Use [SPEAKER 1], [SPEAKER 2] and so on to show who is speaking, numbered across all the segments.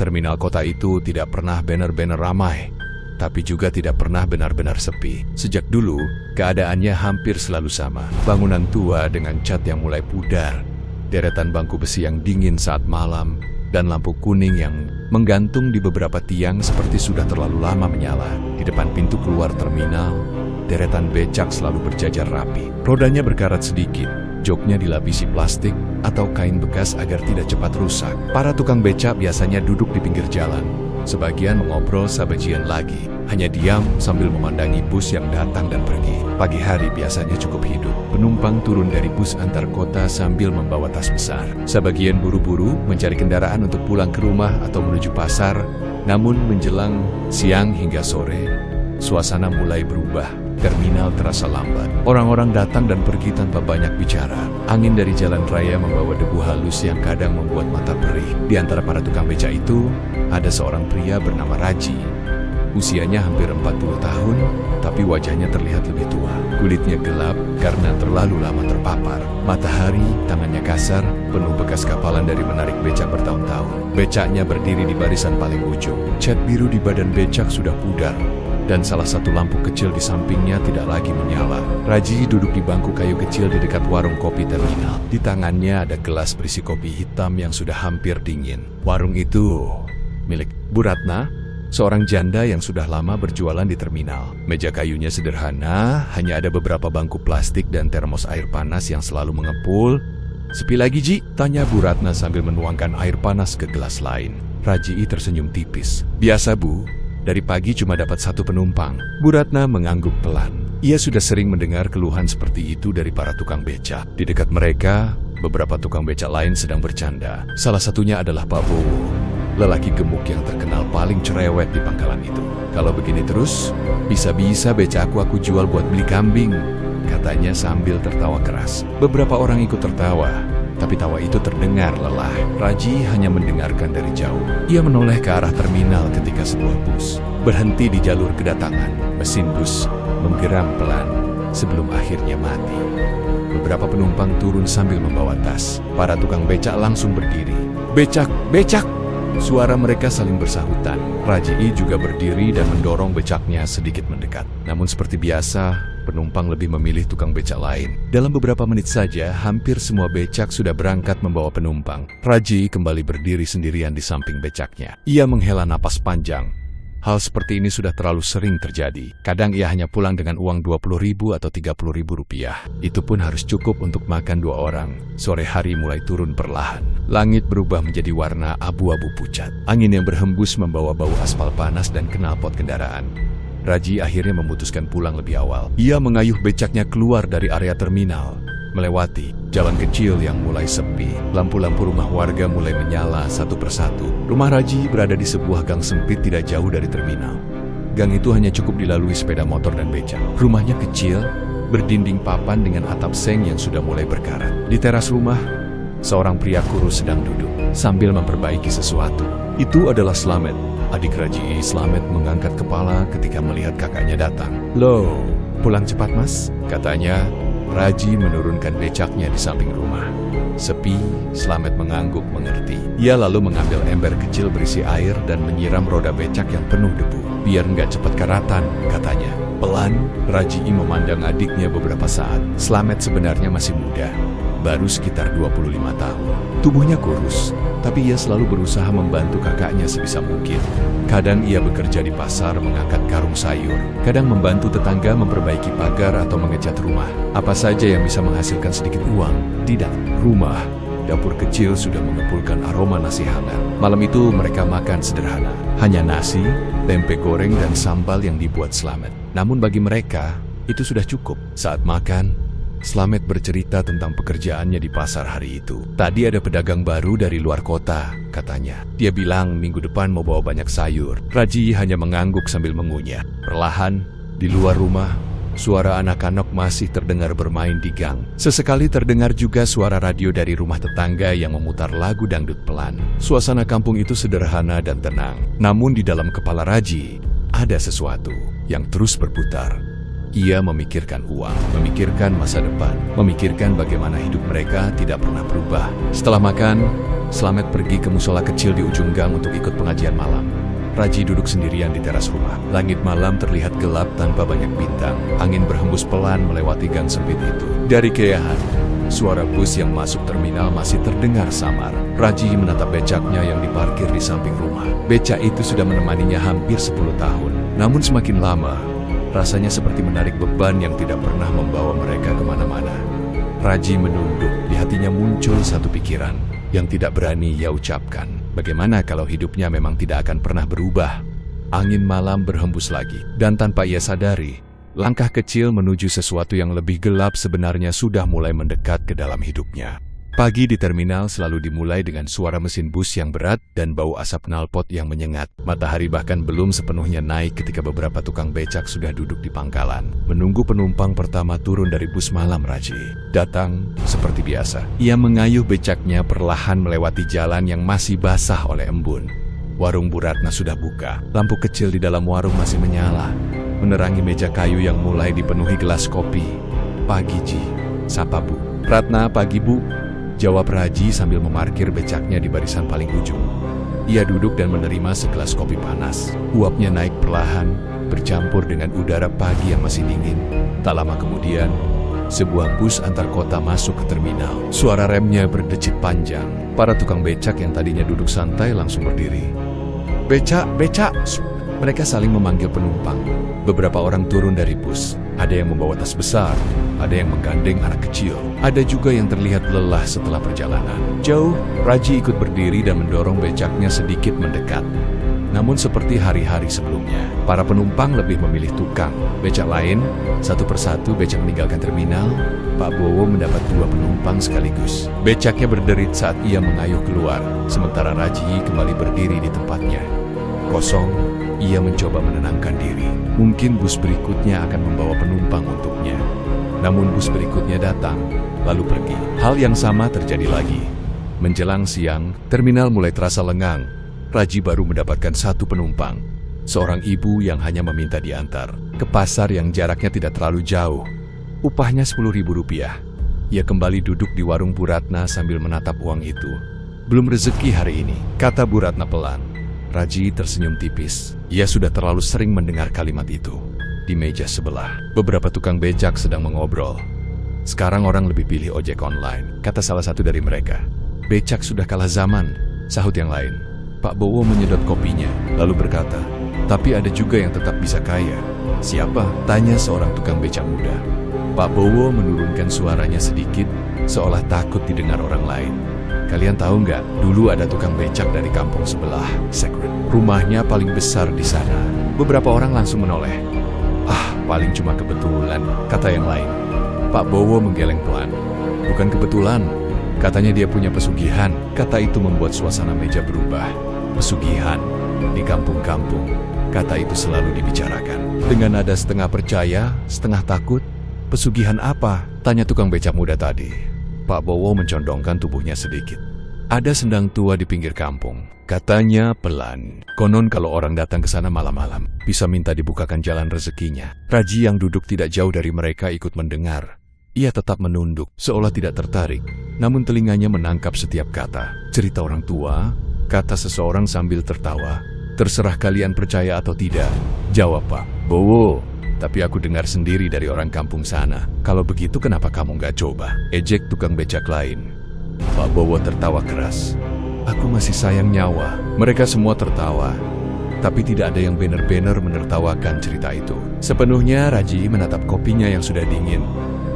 [SPEAKER 1] Terminal kota itu tidak pernah benar-benar ramai, tapi juga tidak pernah benar-benar sepi. Sejak dulu, keadaannya hampir selalu sama. Bangunan tua dengan cat yang mulai pudar, deretan bangku besi yang dingin saat malam, dan lampu kuning yang menggantung di beberapa tiang seperti sudah terlalu lama menyala. Di depan pintu keluar terminal, deretan becak selalu berjajar rapi. Rodanya berkarat sedikit, joknya dilapisi plastik atau kain bekas agar tidak cepat rusak. Para tukang becak biasanya duduk di pinggir jalan. Sebagian mengobrol sabajian lagi, hanya diam sambil memandangi bus yang datang dan pergi. Pagi hari biasanya cukup hidup. Penumpang turun dari bus antar kota sambil membawa tas besar. Sebagian buru-buru mencari kendaraan untuk pulang ke rumah atau menuju pasar. Namun menjelang siang hingga sore, suasana mulai berubah. Terminal terasa lambat. Orang-orang datang dan pergi tanpa banyak bicara. Angin dari jalan raya membawa debu halus yang kadang membuat mata perih. Di antara para tukang becak itu, ada seorang pria bernama Raji. Usianya hampir 40 tahun, tapi wajahnya terlihat lebih tua. Kulitnya gelap karena terlalu lama terpapar. Matahari, tangannya kasar, penuh bekas kapalan dari menarik becak bertahun-tahun. Becaknya berdiri di barisan paling ujung. Cat biru di badan becak sudah pudar, dan salah satu lampu kecil di sampingnya tidak lagi menyala. Raji duduk di bangku kayu kecil di dekat warung kopi terminal. Di tangannya ada gelas berisi kopi hitam yang sudah hampir dingin. Warung itu milik Bu Ratna, seorang janda yang sudah lama berjualan di terminal. Meja kayunya sederhana, hanya ada beberapa bangku plastik dan termos air panas yang selalu mengepul. "Sepi lagi, Ji?" tanya Bu Ratna sambil menuangkan air panas ke gelas lain. Raji tersenyum tipis. "Biasa, Bu. Dari pagi cuma dapat satu penumpang." Bu Ratna mengangguk pelan. Ia sudah sering mendengar keluhan seperti itu dari para tukang becak. Di dekat mereka, beberapa tukang becak lain sedang bercanda. Salah satunya adalah Pak Bowo, lelaki gemuk yang terkenal paling cerewet di pangkalan itu. "Kalau begini terus, bisa-bisa becakku aku jual buat beli kambing," katanya sambil tertawa keras. Beberapa orang ikut tertawa, tapi tawa itu terdengar lelah. Raji hanya mendengarkan dari jauh. Ia menoleh ke arah terminal ketika sebuah bus berhenti di jalur kedatangan. Mesin bus menggeram pelan sebelum akhirnya mati. Beberapa penumpang turun sambil membawa tas. Para tukang becak langsung berdiri. "Becak! Becak!" Suara mereka saling bersahutan. Raji juga berdiri dan mendorong becaknya sedikit mendekat. Namun seperti biasa, penumpang lebih memilih tukang becak lain. Dalam beberapa menit saja, hampir semua becak sudah berangkat membawa penumpang. Raji kembali berdiri sendirian di samping becaknya. Ia menghela napas panjang. Hal seperti ini sudah terlalu sering terjadi. Kadang ia hanya pulang dengan uang 20.000 atau 30.000 rupiah. Itu pun harus cukup untuk makan 2 orang. Sore hari mulai turun perlahan. Langit berubah menjadi warna abu-abu pucat. Angin yang berhembus membawa bau aspal panas dan knalpot kendaraan. Raji akhirnya memutuskan pulang lebih awal. Ia mengayuh becaknya keluar dari area terminal, melewati jalan kecil yang mulai sepi. Lampu-lampu rumah warga mulai menyala satu persatu. Rumah Raji berada di sebuah gang sempit tidak jauh dari terminal. Gang itu hanya cukup dilalui sepeda motor dan becak. Rumahnya kecil, berdinding papan dengan atap seng yang sudah mulai berkarat. Di teras rumah, seorang pria kurus sedang duduk sambil memperbaiki sesuatu. Itu adalah Slamet, adik Raji. Slamet mengangkat kepala ketika melihat kakaknya datang. "Loh, pulang cepat, Mas?" katanya. Raji menurunkan becaknya di samping rumah. Sepi, Slamet mengangguk mengerti. Ia lalu mengambil ember kecil berisi air dan menyiram roda becak yang penuh debu. "Biar nggak cepat karatan," katanya. Pelan, Raji memandang adiknya beberapa saat. Slamet sebenarnya masih muda, baru sekitar 25 tahun. Tubuhnya kurus, tapi ia selalu berusaha membantu kakaknya sebisa mungkin. Kadang ia bekerja di pasar mengangkat karung sayur, kadang membantu tetangga memperbaiki pagar atau mengecat rumah. Apa saja yang bisa menghasilkan sedikit uang. Tidak, rumah, dapur kecil sudah mengepulkan aroma nasi hangat. Malam itu mereka makan sederhana, hanya nasi, tempe goreng dan sambal yang dibuat Slamet. Namun bagi mereka, itu sudah cukup. Saat makan, Slamet bercerita tentang pekerjaannya di pasar hari itu. "Tadi ada pedagang baru dari luar kota," katanya. "Dia bilang minggu depan mau bawa banyak sayur." Raji hanya mengangguk sambil mengunyah. Perlahan, di luar rumah, suara anak-anak masih terdengar bermain di gang. Sesekali terdengar juga suara radio dari rumah tetangga yang memutar lagu dangdut pelan. Suasana kampung itu sederhana dan tenang. Namun di dalam kepala Raji, ada sesuatu yang terus berputar. Ia memikirkan uang, memikirkan masa depan, memikirkan bagaimana hidup mereka tidak pernah berubah. Setelah makan, Slamet pergi ke musola kecil di ujung gang untuk ikut pengajian malam. Raji duduk sendirian di teras rumah. Langit malam terlihat gelap tanpa banyak bintang. Angin berhembus pelan melewati gang sempit itu. Dari kejauhan, suara bus yang masuk terminal masih terdengar samar. Raji menatap becaknya yang diparkir di samping rumah. Becak itu sudah menemaninya hampir 10 tahun. Namun semakin lama, rasanya seperti menarik beban yang tidak pernah membawa mereka kemana-mana. Raji menunduk, di hatinya muncul satu pikiran yang tidak berani ia ucapkan. Bagaimana kalau hidupnya memang tidak akan pernah berubah? Angin malam berhembus lagi, dan tanpa ia sadari, langkah kecil menuju sesuatu yang lebih gelap sebenarnya sudah mulai mendekat ke dalam hidupnya. Pagi di terminal selalu dimulai dengan suara mesin bus yang berat dan bau asap knalpot yang menyengat. Matahari bahkan belum sepenuhnya naik ketika beberapa tukang becak sudah duduk di pangkalan, menunggu penumpang pertama turun dari bus malam Raji. Datang seperti biasa. Ia mengayuh becaknya perlahan melewati jalan yang masih basah oleh embun. Warung Bu Ratna sudah buka. Lampu kecil di dalam warung masih menyala, menerangi meja kayu yang mulai dipenuhi gelas kopi. "Pagi, Ji," sapa Bu. "Ratna, pagi Bu," jawab Raji sambil memarkir becaknya di barisan paling ujung. Ia duduk dan menerima segelas kopi panas. Uapnya naik perlahan, bercampur dengan udara pagi yang masih dingin. Tak lama kemudian, sebuah bus antar kota masuk ke terminal. Suara remnya berdecit panjang. Para tukang becak yang tadinya duduk santai langsung berdiri. "Becak, becak!" Mereka saling memanggil penumpang. Beberapa orang turun dari bus. Ada yang membawa tas besar, ada yang menggandeng anak kecil. Ada juga yang terlihat lelah setelah perjalanan. Jauh, Raji ikut berdiri dan mendorong becaknya sedikit mendekat. Namun seperti hari-hari sebelumnya, para penumpang lebih memilih tukang becak lain. Satu persatu becak meninggalkan terminal. Pak Bowo mendapat 2 penumpang sekaligus. Becaknya berderit saat ia mengayuh keluar, sementara Raji kembali berdiri di tempatnya. Kosong, ia mencoba menenangkan diri. Mungkin bus berikutnya akan membawa penumpang untuknya. Namun bus berikutnya datang, lalu pergi. Hal yang sama terjadi lagi. Menjelang siang, terminal mulai terasa lengang. Raji baru mendapatkan 1 penumpang. Seorang ibu yang hanya meminta diantar ke pasar yang jaraknya tidak terlalu jauh. Upahnya Rp10.000. Ia kembali duduk di warung Bu Ratna sambil menatap uang itu. "Belum rezeki hari ini," kata Bu Ratna pelan. Raji tersenyum tipis. Ia sudah terlalu sering mendengar kalimat itu. Di meja sebelah, beberapa tukang becak sedang mengobrol. "Sekarang orang lebih pilih ojek online," kata salah satu dari mereka. "Becak sudah kalah zaman," sahut yang lain. Pak Bowo menyedot kopinya, lalu berkata, "Tapi ada juga yang tetap bisa kaya." "Siapa?" tanya seorang tukang becak muda. Pak Bowo menurunkan suaranya sedikit, seolah takut didengar orang lain. "Kalian tahu nggak, dulu ada tukang becak dari kampung sebelah, Secret. Rumahnya paling besar di sana." Beberapa orang langsung menoleh. "Ah, paling cuma kebetulan," kata yang lain. Pak Bowo menggeleng pelan. "Bukan kebetulan, katanya dia punya pesugihan." Kata itu membuat suasana meja berubah. Pesugihan di kampung-kampung, kata itu selalu dibicarakan. Dengan nada setengah percaya, setengah takut. "Pesugihan apa?" tanya tukang becak muda tadi. Pak Bowo mencondongkan tubuhnya sedikit. "Ada sendang tua di pinggir kampung," katanya pelan. "Konon kalau orang datang ke sana malam-malam, bisa minta dibukakan jalan rezekinya." Raji yang duduk tidak jauh dari mereka ikut mendengar. Ia tetap menunduk, seolah tidak tertarik. Namun telinganya menangkap setiap kata. "Cerita orang tua," kata seseorang sambil tertawa. "Terserah kalian percaya atau tidak," jawab Pak Bowo. "Tapi aku dengar sendiri dari orang kampung sana. Kalau begitu kenapa kamu nggak coba?" ejek tukang becak lain. Pak Bowo tertawa keras. "Aku masih sayang nyawa." Mereka semua tertawa. Tapi tidak ada yang benar-benar menertawakan cerita itu. Sepenuhnya Raji menatap kopinya yang sudah dingin.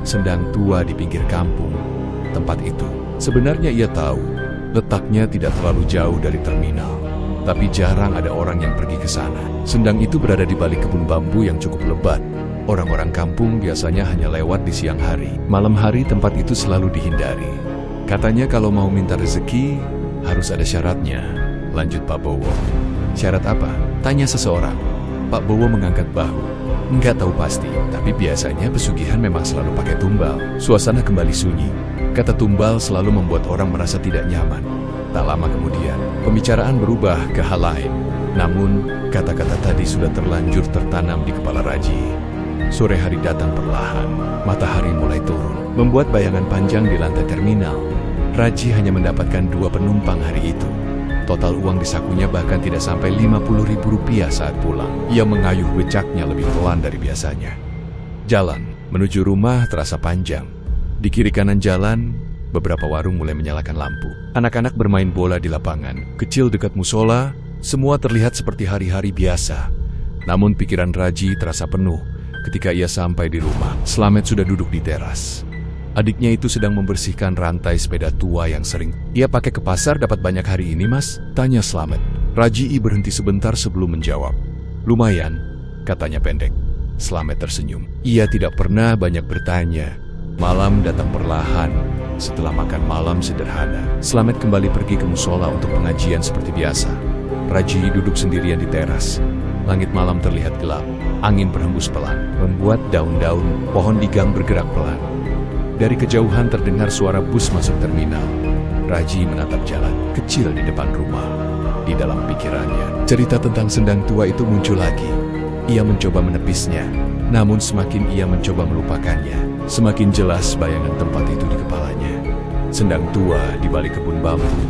[SPEAKER 1] Sendang tua di pinggir kampung. Tempat itu, sebenarnya ia tahu, letaknya tidak terlalu jauh dari terminal. Tapi jarang ada orang yang pergi ke sana. Sendang itu berada di balik kebun bambu yang cukup lebat. Orang-orang kampung biasanya hanya lewat di siang hari. Malam hari tempat itu selalu dihindari. Katanya kalau mau minta rezeki, harus ada syaratnya, lanjut Pak Bowo. "Syarat apa?" tanya seseorang. Pak Bowo mengangkat bahu. "Enggak tahu pasti, tapi biasanya pesugihan memang selalu pakai tumbal." Suasana kembali sunyi. Kata tumbal selalu membuat orang merasa tidak nyaman. Tak lama kemudian, pembicaraan berubah ke hal lain. Namun, kata-kata tadi sudah terlanjur tertanam di kepala Raji. Sore hari datang perlahan. Matahari mulai turun, membuat bayangan panjang di lantai terminal. Raji hanya mendapatkan 2 penumpang hari itu. Total uang di sakunya bahkan tidak sampai Rp50.000 saat pulang. Ia mengayuh becaknya lebih pelan dari biasanya. Jalan menuju rumah terasa panjang. Di kiri kanan jalan, beberapa warung mulai menyalakan lampu. Anak-anak bermain bola di lapangan kecil dekat musola. Semua terlihat seperti hari-hari biasa. Namun pikiran Raji terasa penuh ketika ia sampai di rumah. Slamet sudah duduk di teras. Adiknya itu sedang membersihkan rantai sepeda tua yang sering ia pakai ke pasar. Dapat banyak hari ini, Mas? Tanya Slamet. Raji berhenti sebentar sebelum menjawab. Lumayan, katanya pendek. Slamet tersenyum. Ia tidak pernah banyak bertanya. Malam datang perlahan setelah makan malam sederhana. Slamet kembali pergi ke musola untuk pengajian seperti biasa. Raji duduk sendirian di teras. Langit malam terlihat gelap. Angin berhembus pelan, membuat daun-daun pohon di gang bergerak pelan. Dari kejauhan terdengar suara bus masuk terminal. Raji menatap jalan kecil di depan rumah. Di dalam pikirannya, cerita tentang sendang tua itu muncul lagi. Ia mencoba menepisnya, namun semakin ia mencoba melupakannya, semakin jelas bayangan tempat itu di kepalanya. Sendang tua di balik kebun bambu,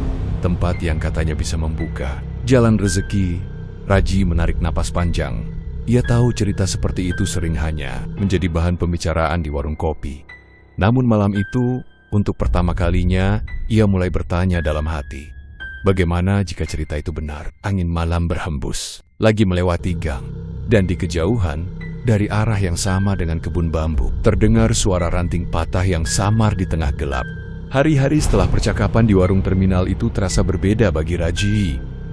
[SPEAKER 1] tempat yang katanya bisa membuka jalan rezeki. Raji menarik napas panjang. Ia tahu cerita seperti itu sering hanya menjadi bahan pembicaraan di warung kopi. Namun malam itu, untuk pertama kalinya, ia mulai bertanya dalam hati. Bagaimana jika cerita itu benar? Angin malam berhembus, lagi melewati gang. Dan di kejauhan, dari arah yang sama dengan kebun bambu, terdengar suara ranting patah yang samar di tengah gelap. Hari-hari setelah percakapan di warung terminal itu terasa berbeda bagi Raji.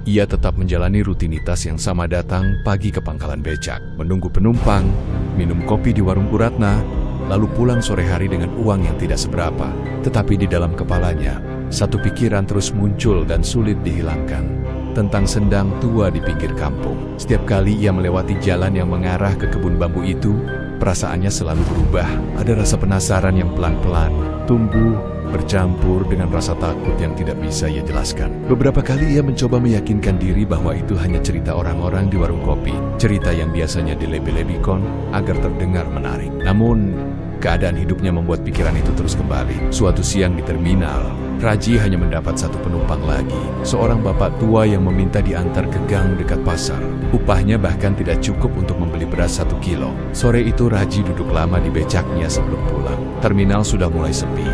[SPEAKER 1] Ia tetap menjalani rutinitas yang sama, datang pagi ke pangkalan becak, menunggu penumpang, minum kopi di warung Bu Ratna, lalu pulang sore hari dengan uang yang tidak seberapa. Tetapi di dalam kepalanya, satu pikiran terus muncul dan sulit dihilangkan. Tentang sendang tua di pinggir kampung. Setiap kali ia melewati jalan yang mengarah ke kebun bambu itu, perasaannya selalu berubah. Ada rasa penasaran yang pelan-pelan tumbuh, bercampur dengan rasa takut yang tidak bisa ia jelaskan. Beberapa kali ia mencoba meyakinkan diri bahwa itu hanya cerita orang-orang di warung kopi. Cerita yang biasanya dilebih-lebihkan agar terdengar menarik. Namun, keadaan hidupnya membuat pikiran itu terus kembali. Suatu siang di terminal, Raji hanya mendapat 1 penumpang lagi. Seorang bapak tua yang meminta diantar ke gang dekat pasar. Upahnya bahkan tidak cukup untuk membeli beras 1 kilo. Sore itu Raji duduk lama di becaknya sebelum pulang. Terminal sudah mulai sepi.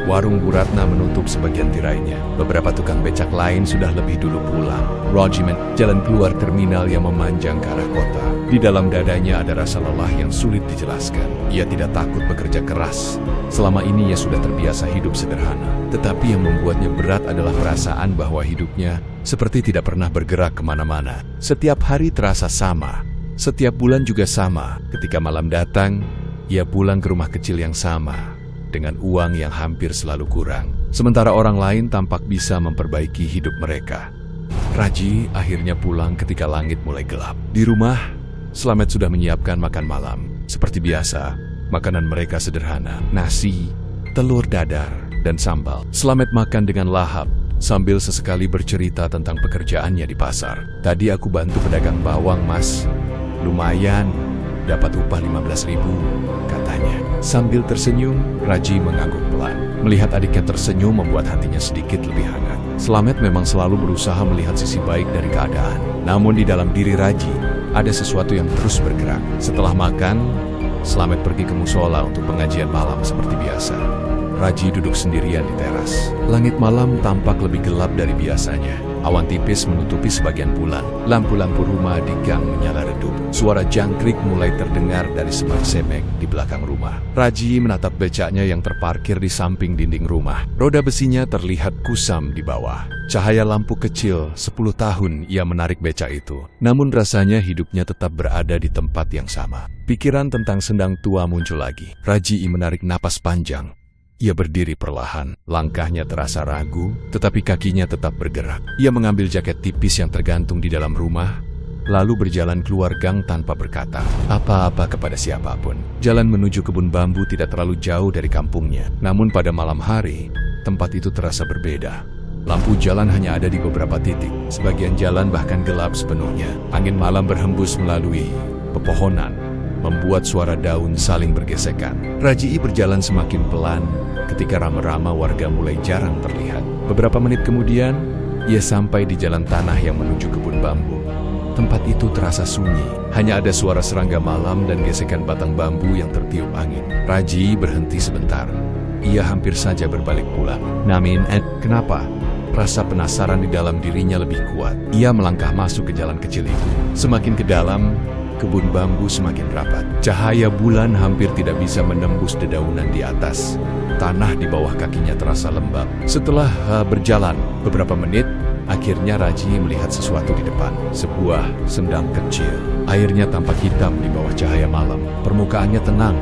[SPEAKER 1] Warung Bu Ratna menutup sebagian tirainya. Beberapa tukang becak lain sudah lebih dulu pulang. Raji jalan keluar terminal yang memanjang ke arah kota. Di dalam dadanya ada rasa lelah yang sulit dijelaskan. Ia tidak takut bekerja keras. Selama ini ia sudah terbiasa hidup sederhana. Tetapi yang membuatnya berat adalah perasaan bahwa hidupnya seperti tidak pernah bergerak kemana-mana. Setiap hari terasa sama. Setiap bulan juga sama. Ketika malam datang, ia pulang ke rumah kecil yang sama, dengan uang yang hampir selalu kurang. Sementara orang lain tampak bisa memperbaiki hidup mereka. Raji akhirnya pulang ketika langit mulai gelap. Di rumah, Slamet sudah menyiapkan makan malam. Seperti biasa, makanan mereka sederhana. Nasi, telur dadar, dan sambal. Slamet makan dengan lahap, sambil sesekali bercerita tentang pekerjaannya di pasar. Tadi aku bantu pedagang bawang, Mas. Lumayan, dapat upah 15.000, katanya. Sambil tersenyum, Raji mengangguk pelan. Melihat adiknya tersenyum membuat hatinya sedikit lebih hangat. Slamet memang selalu berusaha melihat sisi baik dari keadaan. Namun di dalam diri Raji, ada sesuatu yang terus bergerak. Setelah makan, Slamet pergi ke musola untuk pengajian malam seperti biasa. Raji duduk sendirian di teras. Langit malam tampak lebih gelap dari biasanya. Awan tipis menutupi sebagian bulan. Lampu-lampu rumah di gang menyala redup. Suara jangkrik mulai terdengar dari semak-semek di belakang rumah. Raji menatap becaknya yang terparkir di samping dinding rumah. Roda besinya terlihat kusam di bawah. Cahaya lampu kecil, 10 tahun ia menarik becak itu. Namun rasanya hidupnya tetap berada di tempat yang sama. Pikiran tentang sendang tua muncul lagi. Raji menarik napas panjang. Ia berdiri perlahan, langkahnya terasa ragu, tetapi kakinya tetap bergerak. Ia mengambil jaket tipis yang tergantung di dalam rumah, lalu berjalan keluar gang tanpa berkata apa-apa kepada siapapun. Jalan menuju kebun bambu tidak terlalu jauh dari kampungnya. Namun pada malam hari, tempat itu terasa berbeda. Lampu jalan hanya ada di beberapa titik. Sebagian jalan bahkan gelap sepenuhnya. Angin malam berhembus melalui pepohonan, membuat suara daun saling bergesekan. Rajii berjalan semakin pelan ketika rama-rama warga mulai jarang terlihat. Beberapa menit kemudian, ia sampai di jalan tanah yang menuju kebun bambu. Tempat itu terasa sunyi, hanya ada suara serangga malam dan gesekan batang bambu yang tertiup angin. Rajii berhenti sebentar. Ia hampir saja berbalik pulang. Namun, kenapa? Rasa penasaran di dalam dirinya lebih kuat. Ia melangkah masuk ke jalan kecil itu. Semakin ke dalam, kebun bambu semakin rapat. Cahaya bulan hampir tidak bisa menembus dedaunan di atas. Tanah di bawah kakinya terasa lembab. Setelah berjalan beberapa menit, akhirnya Rajii melihat sesuatu di depan. Sebuah sendang kecil. Airnya tampak hitam di bawah cahaya malam. Permukaannya tenang,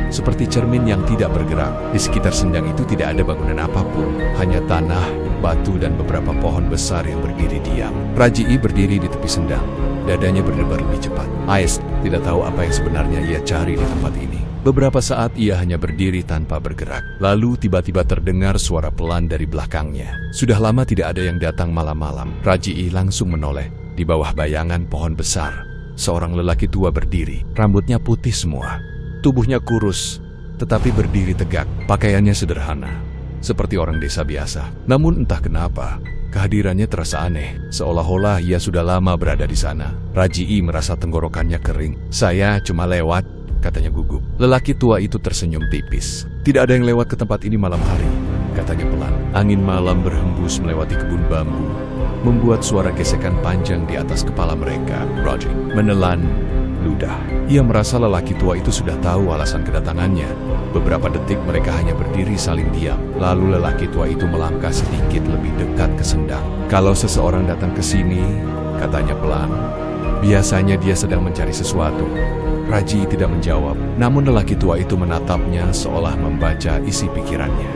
[SPEAKER 1] seperti cermin yang tidak bergerak. Di sekitar sendang itu tidak ada bangunan apapun, hanya tanah, batu, dan beberapa pohon besar yang berdiri diam. Rajii berdiri di tepi sendang. Dadanya berdebar lebih cepat. Ais tidak tahu apa yang sebenarnya ia cari di tempat ini. Beberapa saat ia hanya berdiri tanpa bergerak. Lalu tiba-tiba terdengar suara pelan dari belakangnya. Sudah lama tidak ada yang datang malam-malam. Rajii langsung menoleh. Di bawah bayangan pohon besar, seorang lelaki tua berdiri. Rambutnya putih semua. Tubuhnya kurus, tetapi berdiri tegak. Pakaiannya sederhana, seperti orang desa biasa. Namun entah kenapa, kehadirannya terasa aneh, seolah-olah ia sudah lama berada di sana. Rajii merasa tenggorokannya kering. "Saya cuma lewat," katanya gugup. Lelaki tua itu tersenyum tipis. "Tidak ada yang lewat ke tempat ini malam hari," katanya pelan. Angin malam berhembus melewati kebun bambu, membuat suara gesekan panjang di atas kepala mereka. Rajii menelan ludah. Ia merasa lelaki tua itu sudah tahu alasan kedatangannya. Beberapa detik mereka hanya berdiri saling diam. Lalu lelaki tua itu melangkah sedikit lebih dekat ke sendang. "Kalau seseorang datang ke sini," katanya pelan, "biasanya dia sedang mencari sesuatu." Rajii tidak menjawab, namun lelaki tua itu menatapnya seolah membaca isi pikirannya.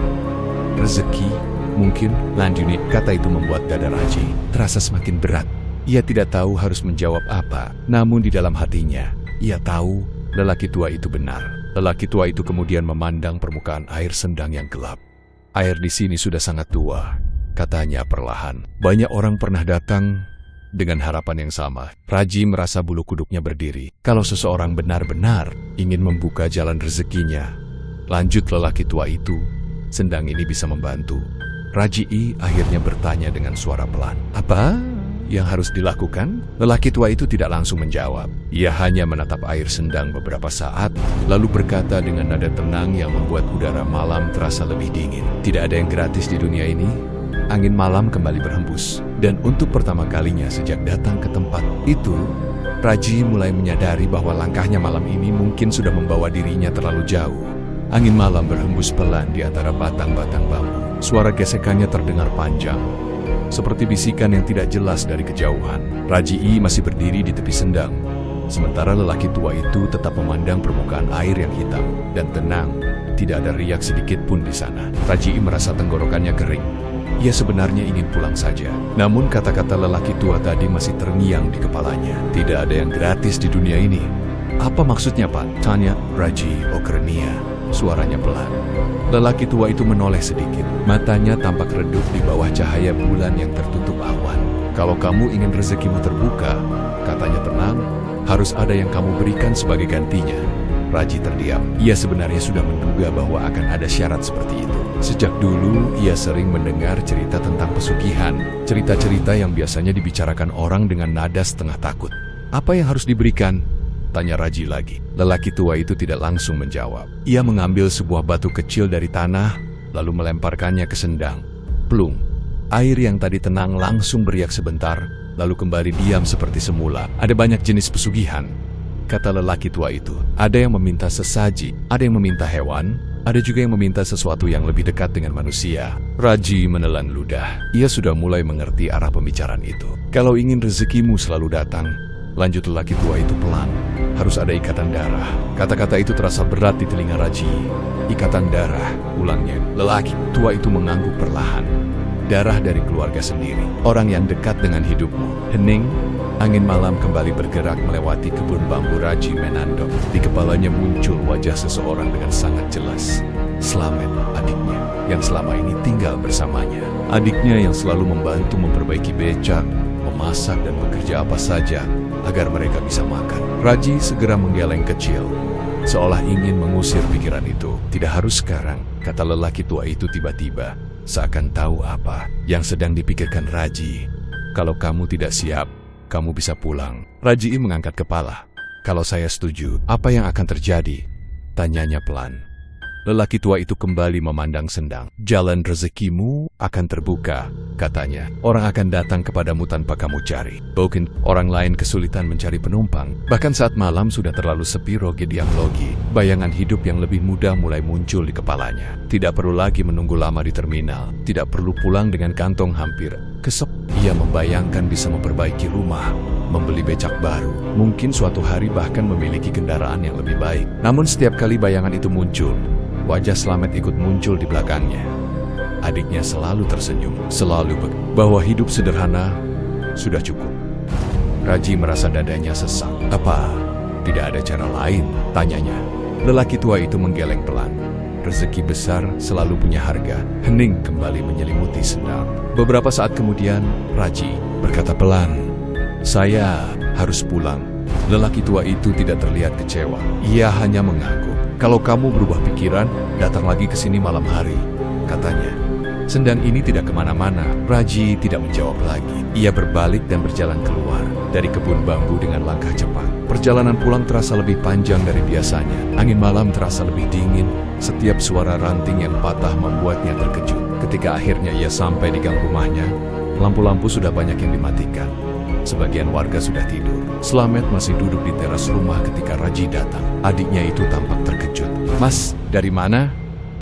[SPEAKER 1] "Rezeki, mungkin," lanjutnya. Kata itu membuat dada Rajii terasa semakin berat. Ia tidak tahu harus menjawab apa, namun di dalam hatinya, ia tahu lelaki tua itu benar. Lelaki tua itu kemudian memandang permukaan air sendang yang gelap. "Air di sini sudah sangat tua," katanya perlahan. Banyak orang pernah datang dengan harapan yang sama. Rajii merasa bulu kuduknya berdiri. Kalau seseorang benar-benar ingin membuka jalan rezekinya, lanjut lelaki tua itu, sendang ini bisa membantu. Rajii akhirnya bertanya dengan suara pelan, "Apa yang harus dilakukan?" Lelaki tua itu tidak langsung menjawab. Ia hanya menatap air sendang beberapa saat, lalu berkata dengan nada tenang yang membuat udara malam terasa lebih dingin. "Tidak ada yang gratis di dunia ini." Angin malam kembali berhembus, dan untuk pertama kalinya sejak datang ke tempat itu, Rajii mulai menyadari bahwa langkahnya malam ini mungkin sudah membawa dirinya terlalu jauh. Angin malam berhembus pelan di antara batang-batang bambu. Suara gesekannya terdengar panjang, seperti bisikan yang tidak jelas dari kejauhan. Rajii masih berdiri di tepi sendang, sementara lelaki tua itu tetap memandang permukaan air yang hitam dan tenang. Tidak ada riak sedikit pun di sana. Rajii merasa tenggorokannya kering. Ia sebenarnya ingin pulang saja, namun kata-kata lelaki tua tadi masih terngiang di kepalanya. "Tidak ada yang gratis di dunia ini." "Apa maksudnya, Pak?" tanya Rajii Okernia. Suaranya pelan. Lelaki tua itu menoleh sedikit. Matanya tampak redup di bawah cahaya bulan yang tertutup awan. "Kalau kamu ingin rezekimu terbuka," katanya tenang, "harus ada yang kamu berikan sebagai gantinya." Rajii terdiam. Ia sebenarnya sudah menduga bahwa akan ada syarat seperti itu. Sejak dulu, ia sering mendengar cerita tentang pesugihan. Cerita-cerita yang biasanya dibicarakan orang dengan nada setengah takut. "Apa yang harus diberikan?" tanya Rajii lagi. Lelaki tua itu tidak langsung menjawab. Ia mengambil sebuah batu kecil dari tanah, lalu melemparkannya ke sendang. Plung. Air yang tadi tenang langsung beriak sebentar, lalu kembali diam seperti semula. "Ada banyak jenis pesugihan," kata lelaki tua itu. "Ada yang meminta sesaji, ada yang meminta hewan, ada juga yang meminta sesuatu yang lebih dekat dengan manusia." Rajii menelan ludah. Ia sudah mulai mengerti arah pembicaraan itu. "Kalau ingin rezekimu selalu datang," lanjut lelaki tua itu pelan, "harus ada ikatan darah." Kata-kata itu terasa berat di telinga Rajii. "Ikatan darah," ulangnya. Lelaki tua itu mengangguk perlahan. "Darah dari keluarga sendiri, orang yang dekat dengan hidupmu." Hening. Angin malam kembali bergerak melewati kebun bambu. Rajii menandok. Di kepalanya muncul wajah seseorang dengan sangat jelas. Slamet, adiknya, yang selama ini tinggal bersamanya. Adiknya yang selalu membantu memperbaiki becak, memasak dan bekerja apa saja agar mereka bisa makan. Raji segera menggeleng kecil, seolah ingin mengusir pikiran itu. Tidak harus sekarang, kata lelaki tua itu tiba-tiba, seakan tahu apa yang sedang dipikirkan Raji. Kalau kamu tidak siap, kamu bisa pulang. Raji mengangkat kepala. Kalau saya setuju, apa yang akan terjadi? Tanyanya pelan. Lelaki tua itu kembali memandang Sendang. Jalan rezekimu akan terbuka, katanya. Orang akan datang kepadamu tanpa kamu cari. Mungkin orang lain kesulitan mencari penumpang. Bahkan saat malam sudah terlalu sepi, Roge diam logi. Bayangan hidup yang lebih mudah mulai muncul di kepalanya. Tidak perlu lagi menunggu lama di terminal. Tidak perlu pulang dengan kantong hampir kesep. Ia membayangkan bisa memperbaiki rumah, membeli becak baru. Mungkin suatu hari bahkan memiliki kendaraan yang lebih baik. Namun setiap kali bayangan itu muncul, wajah Slamet ikut muncul di belakangnya. Adiknya selalu tersenyum, selalu bahwa hidup sederhana sudah cukup. Raji merasa dadanya sesak. Apa tidak ada cara lain? Tanyanya. Lelaki tua itu menggeleng pelan. Rezeki besar selalu punya harga. Hening kembali menyelimuti Sendang. Beberapa saat kemudian, Raji berkata pelan, "Saya harus pulang." Lelaki tua itu tidak terlihat kecewa. Ia hanya mengangguk. "Kalau kamu berubah pikiran, datang lagi ke sini malam hari," katanya. Sendang ini tidak kemana-mana. Raji tidak menjawab lagi. Ia berbalik dan berjalan keluar dari kebun bambu dengan langkah cepat. Perjalanan pulang terasa lebih panjang dari biasanya. Angin malam terasa lebih dingin. Setiap suara ranting yang patah membuatnya terkejut. Ketika akhirnya ia sampai di gang rumahnya, lampu-lampu sudah banyak yang dimatikan. Sebagian warga sudah tidur. Slamet masih duduk di teras rumah ketika Raji datang. Adiknya itu tampak terkejut. "Mas, dari mana?"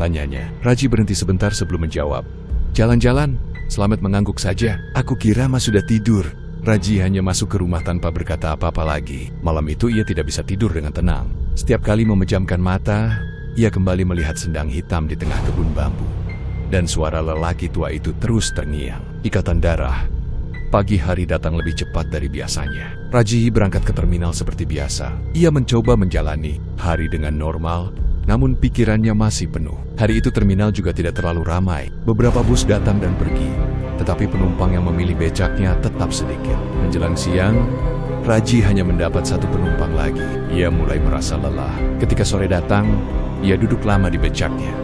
[SPEAKER 1] tanyanya. Raji berhenti sebentar sebelum menjawab. "Jalan-jalan." Slamet mengangguk saja. "Aku kira Mas sudah tidur." Raji hanya masuk ke rumah tanpa berkata apa-apa lagi. Malam itu ia tidak bisa tidur dengan tenang. Setiap kali memejamkan mata, ia kembali melihat Sendang hitam di tengah kebun bambu. Dan suara lelaki tua itu terus terngiang. Ikatan darah. Pagi hari datang lebih cepat dari biasanya. Raji berangkat ke terminal seperti biasa. Ia mencoba menjalani hari dengan normal, namun pikirannya masih penuh. Hari itu terminal juga tidak terlalu ramai. Beberapa bus datang dan pergi, tetapi penumpang yang memilih becaknya tetap sedikit. Menjelang siang, Raji hanya mendapat satu penumpang lagi. Ia mulai merasa lelah. Ketika sore datang, ia duduk lama di becaknya.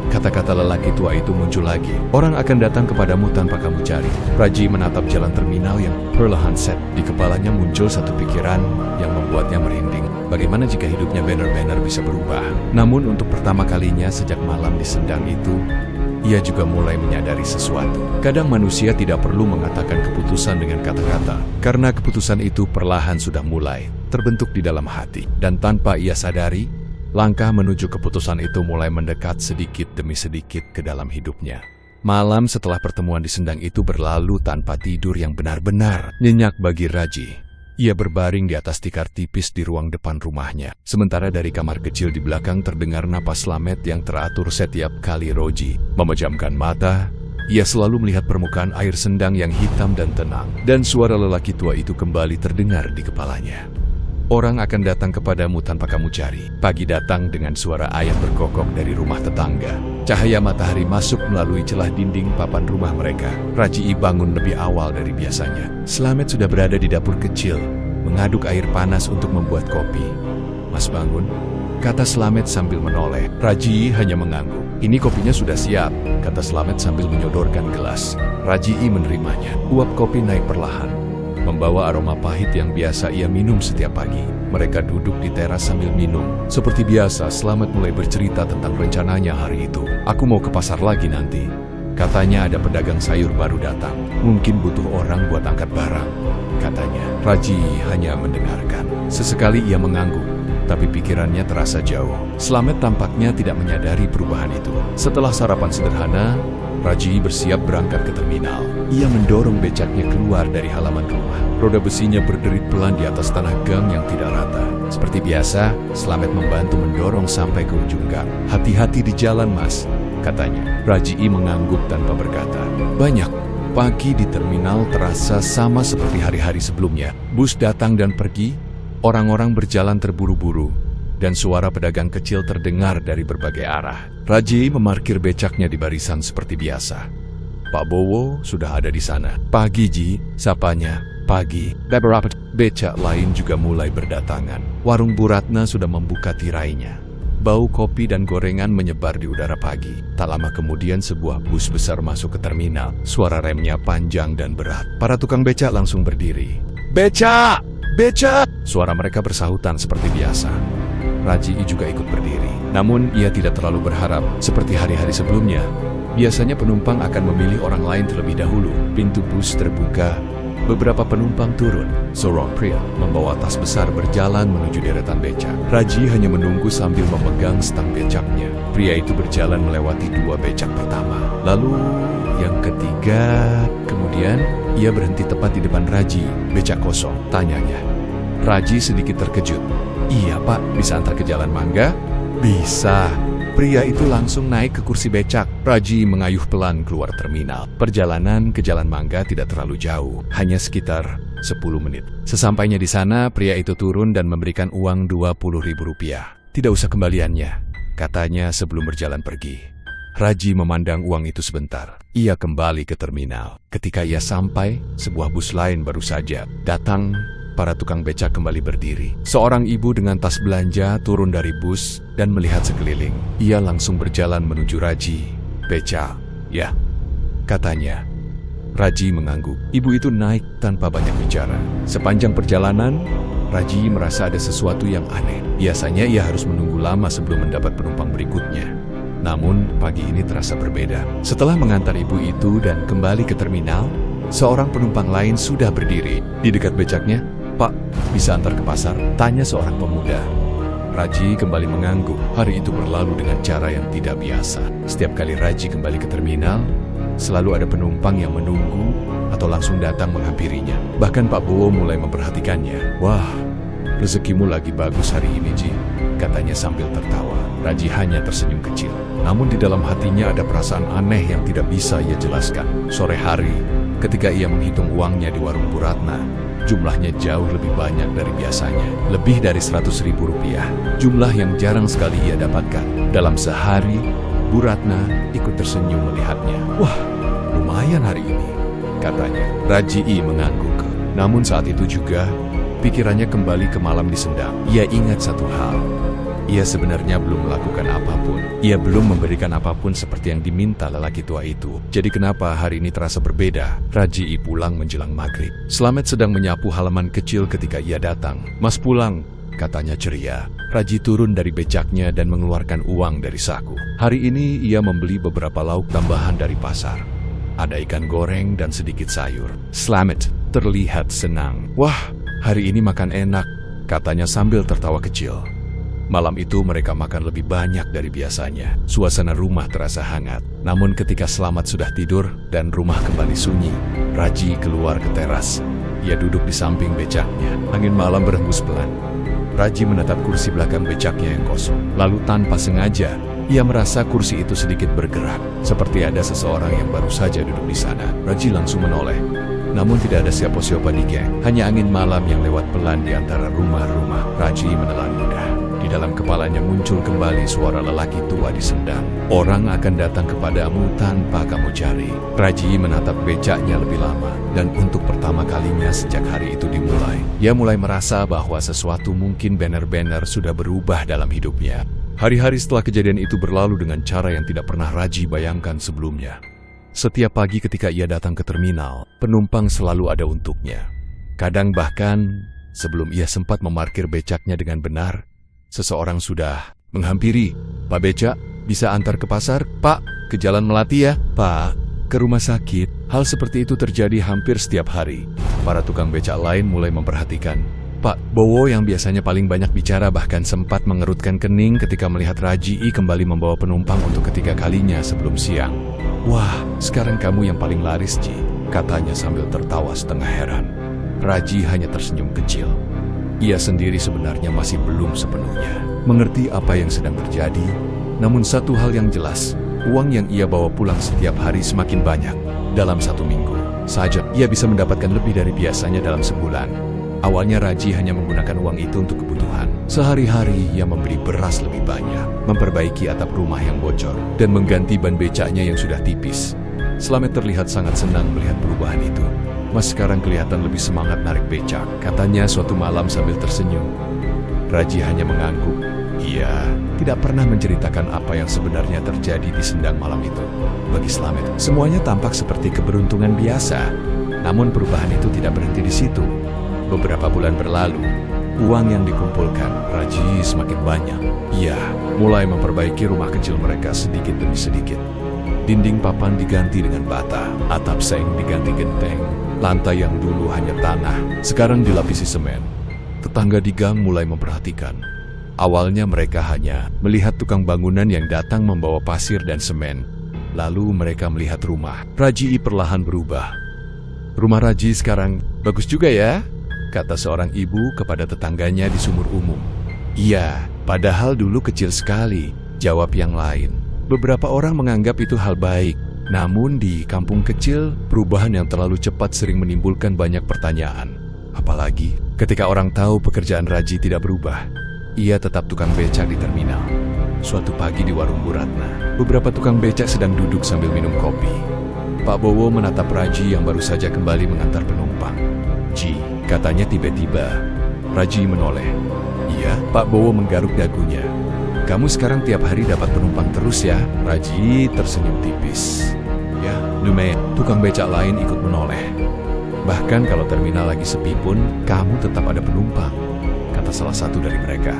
[SPEAKER 1] Kata-kata lelaki tua itu muncul lagi. "Orang akan datang kepadamu tanpa kamu cari." Raji menatap jalan terminal yang perlahan set. Di kepalanya muncul satu pikiran yang membuatnya merinding. Bagaimana jika hidupnya benar-benar bisa berubah? Namun untuk pertama kalinya sejak malam di Sendang itu, ia juga mulai menyadari sesuatu. Kadang manusia tidak perlu mengatakan keputusan dengan kata-kata, karena keputusan itu perlahan sudah mulai terbentuk di dalam hati. Dan tanpa ia sadari, langkah menuju keputusan itu mulai mendekat sedikit demi sedikit ke dalam hidupnya. Malam setelah pertemuan di Sendang itu berlalu tanpa tidur yang benar-benar nyenyak bagi Raji. Ia berbaring di atas tikar tipis di ruang depan rumahnya. Sementara dari kamar kecil di belakang terdengar napas Slamet yang teratur setiap kali Raji memejamkan mata. Ia selalu melihat permukaan air Sendang yang hitam dan tenang. Dan suara lelaki tua itu kembali terdengar di kepalanya. "Orang akan datang kepadamu tanpa kamu cari." Pagi datang dengan suara ayam berkokok dari rumah tetangga. Cahaya matahari masuk melalui celah dinding papan rumah mereka. Raji bangun lebih awal dari biasanya. Slamet sudah berada di dapur kecil, mengaduk air panas untuk membuat kopi. "Mas bangun," kata Slamet sambil menoleh. Raji hanya mengangguk. "Ini kopinya sudah siap," kata Slamet sambil menyodorkan gelas. Raji menerimanya. Uap kopi naik perlahan, membawa aroma pahit yang biasa ia minum setiap pagi. Mereka duduk di teras sambil minum. Seperti biasa, Slamet mulai bercerita tentang rencananya hari itu. "Aku mau ke pasar lagi nanti. Katanya ada pedagang sayur baru datang. Mungkin butuh orang buat angkat barang," katanya. Raji hanya mendengarkan. Sesekali ia mengangguk, tapi pikirannya terasa jauh. Slamet tampaknya tidak menyadari perubahan itu. Setelah sarapan sederhana, Raji bersiap berangkat ke terminal. Ia mendorong becaknya keluar dari halaman rumah. Roda besinya berderit pelan di atas tanah gang yang tidak rata. Seperti biasa, Slamet membantu mendorong sampai ke ujung gang. "Hati-hati di jalan, Mas," katanya. Raji mengangguk tanpa berkata banyak. Pagi di terminal terasa sama seperti hari-hari sebelumnya. Bus datang dan pergi, orang-orang berjalan terburu-buru, dan suara pedagang kecil terdengar dari berbagai arah. Raji memarkir becaknya di barisan seperti biasa. "Pak Bowo sudah ada di sana." "Pagi, Ji," sapanya. Pagi, beberapa becak lain juga mulai berdatangan. Warung Bu Ratna sudah membuka tirainya. Bau kopi dan gorengan menyebar di udara pagi. Tak lama kemudian sebuah bus besar masuk ke terminal. Suara remnya panjang dan berat. Para tukang becak langsung berdiri. Becak! Becak! Suara mereka bersahutan seperti biasa. Raji juga ikut berdiri. Namun ia tidak terlalu berharap seperti hari-hari sebelumnya. Biasanya penumpang akan memilih orang lain terlebih dahulu. Pintu bus terbuka. Beberapa penumpang turun. Seorang pria membawa tas besar berjalan menuju deretan becak. Raji hanya menunggu sambil memegang stang becaknya. Pria itu berjalan melewati 2 becak pertama. Lalu yang ketiga. Kemudian ia berhenti tepat di depan Raji. Becak kosong, tanyanya. Raji sedikit terkejut. Iya pak, bisa antar ke Jalan Mangga? Bisa. Pria itu langsung naik ke kursi becak. Raji mengayuh pelan keluar terminal. Perjalanan ke Jalan Mangga tidak terlalu jauh, hanya sekitar 10 menit. Sesampainya di sana, pria itu turun dan memberikan uang Rp20.000. Tidak usah kembaliannya, katanya sebelum berjalan pergi. Raji memandang uang itu sebentar. Ia kembali ke terminal. Ketika ia sampai, sebuah bus lain baru saja datang. Para tukang becak kembali berdiri. Seorang ibu dengan tas belanja turun dari bus dan melihat sekeliling. Ia langsung berjalan menuju Raji. Becak, ya, katanya. Raji mengangguk. Ibu itu naik tanpa banyak bicara. Sepanjang perjalanan, Raji merasa ada sesuatu yang aneh. Biasanya ia harus menunggu lama sebelum mendapat penumpang berikutnya. Namun, pagi ini terasa berbeda. Setelah mengantar ibu itu dan kembali ke terminal, seorang penumpang lain sudah berdiri di dekat becaknya. Pak, bisa antar ke pasar? Tanya seorang pemuda. Raji kembali mengangguk. Hari itu berlalu dengan cara yang tidak biasa. Setiap kali Raji kembali ke terminal, selalu ada penumpang yang menunggu atau langsung datang menghampirinya. Bahkan Pak Bowo mulai memperhatikannya. Wah, rezekimu lagi bagus hari ini, Ji, katanya sambil tertawa. Raji hanya tersenyum kecil. Namun di dalam hatinya ada perasaan aneh yang tidak bisa ia jelaskan. Sore hari, ketika ia menghitung uangnya di warung Bu Ratna, jumlahnya jauh lebih banyak dari biasanya. Lebih dari Rp100.000. Jumlah yang jarang sekali ia dapatkan. Dalam sehari, Bu Ratna ikut tersenyum melihatnya. Wah, lumayan hari ini, katanya. Raji mengangguk. Namun saat itu juga, pikirannya kembali ke malam di Sendang. Ia ingat satu hal. Ia sebenarnya belum melakukan apapun. Ia belum memberikan apapun seperti yang diminta lelaki tua itu. Jadi kenapa hari ini terasa berbeda? Raji pulang menjelang maghrib. Slamet sedang menyapu halaman kecil ketika ia datang. Mas pulang, katanya ceria. Raji turun dari becaknya dan mengeluarkan uang dari saku. Hari ini ia membeli beberapa lauk tambahan dari pasar. Ada ikan goreng dan sedikit sayur. Slamet terlihat senang. Wah, hari ini makan enak, katanya sambil tertawa kecil. Malam itu mereka makan lebih banyak dari biasanya. Suasana rumah terasa hangat. Namun ketika Slamet sudah tidur dan rumah kembali sunyi, Raji keluar ke teras. Ia duduk di samping becaknya. Angin malam berhembus pelan. Raji menatap kursi belakang becaknya yang kosong. Lalu tanpa sengaja, ia merasa kursi itu sedikit bergerak. Seperti ada seseorang yang baru saja duduk di sana. Raji langsung menoleh. Namun tidak ada siapa-siapa di geng. Hanya angin malam yang lewat pelan di antara rumah-rumah. Raji menelan ludah. Di dalam kepalanya muncul kembali suara lelaki tua di Sendang. Orang akan datang kepadamu tanpa kamu cari. Raji menatap becaknya lebih lama. Dan untuk pertama kalinya sejak hari itu dimulai, ia mulai merasa bahwa sesuatu mungkin benar-benar sudah berubah dalam hidupnya. Hari-hari setelah kejadian itu berlalu dengan cara yang tidak pernah Raji bayangkan sebelumnya. Setiap pagi ketika ia datang ke terminal, penumpang selalu ada untuknya. Kadang bahkan, sebelum ia sempat memarkir becaknya dengan benar, seseorang sudah menghampiri. Pak Becak, bisa antar ke pasar? Pak, ke Jalan Melati ya? Pak, ke rumah sakit. Hal seperti itu terjadi hampir setiap hari. Para tukang becak lain mulai memperhatikan. Pak Bowo yang biasanya paling banyak bicara bahkan sempat mengerutkan kening ketika melihat Raji kembali membawa penumpang untuk ketiga kalinya sebelum siang. Wah, sekarang kamu yang paling laris, Ji, katanya sambil tertawa setengah heran. Raji hanya tersenyum kecil. Ia sendiri sebenarnya masih belum sepenuhnya mengerti apa yang sedang terjadi. Namun satu hal yang jelas, uang yang ia bawa pulang setiap hari semakin banyak. Dalam 1 minggu saja, ia bisa mendapatkan lebih dari biasanya dalam sebulan. Awalnya Raji hanya menggunakan uang itu untuk kebutuhan. Sehari-hari ia membeli beras lebih banyak, memperbaiki atap rumah yang bocor, dan mengganti ban becaknya yang sudah tipis. Slamet terlihat sangat senang melihat perubahan itu. Mas sekarang kelihatan lebih semangat narik becak, katanya suatu malam sambil tersenyum. Raji hanya mengangguk. Ia tidak pernah menceritakan apa yang sebenarnya terjadi di sendang malam itu. Bagi Slamet, semuanya tampak seperti keberuntungan biasa. Namun perubahan itu tidak berhenti di situ. Beberapa bulan berlalu, uang yang dikumpulkan Raji semakin banyak. Ia mulai memperbaiki rumah kecil mereka sedikit demi sedikit. Dinding papan diganti dengan bata, atap seng diganti genteng, lantai yang dulu hanya tanah sekarang dilapisi semen. Tetangga di gang mulai memperhatikan. Awalnya mereka hanya melihat tukang bangunan yang datang membawa pasir dan semen. Lalu mereka melihat rumah Raji perlahan berubah. Rumah Raji sekarang bagus juga ya, kata seorang ibu kepada tetangganya di sumur umum. Iya, padahal dulu kecil sekali, jawab yang lain. Beberapa orang menganggap itu hal baik. Namun di kampung kecil, perubahan yang terlalu cepat sering menimbulkan banyak pertanyaan. Apalagi ketika orang tahu pekerjaan Raji tidak berubah. Ia tetap tukang becak di terminal. Suatu pagi di warung Bu Ratna, beberapa tukang becak sedang duduk sambil minum kopi. Pak Bowo menatap Raji yang baru saja kembali mengantar penumpang. Ji, katanya tiba-tiba. Raji menoleh. Iya, Pak Bowo menggaruk dagunya. Kamu sekarang tiap hari dapat penumpang terus ya? Raji tersenyum tipis. Ya, lumayan. Tukang becak lain ikut menoleh. Bahkan kalau terminal lagi sepi pun, kamu tetap ada penumpang, kata salah satu dari mereka.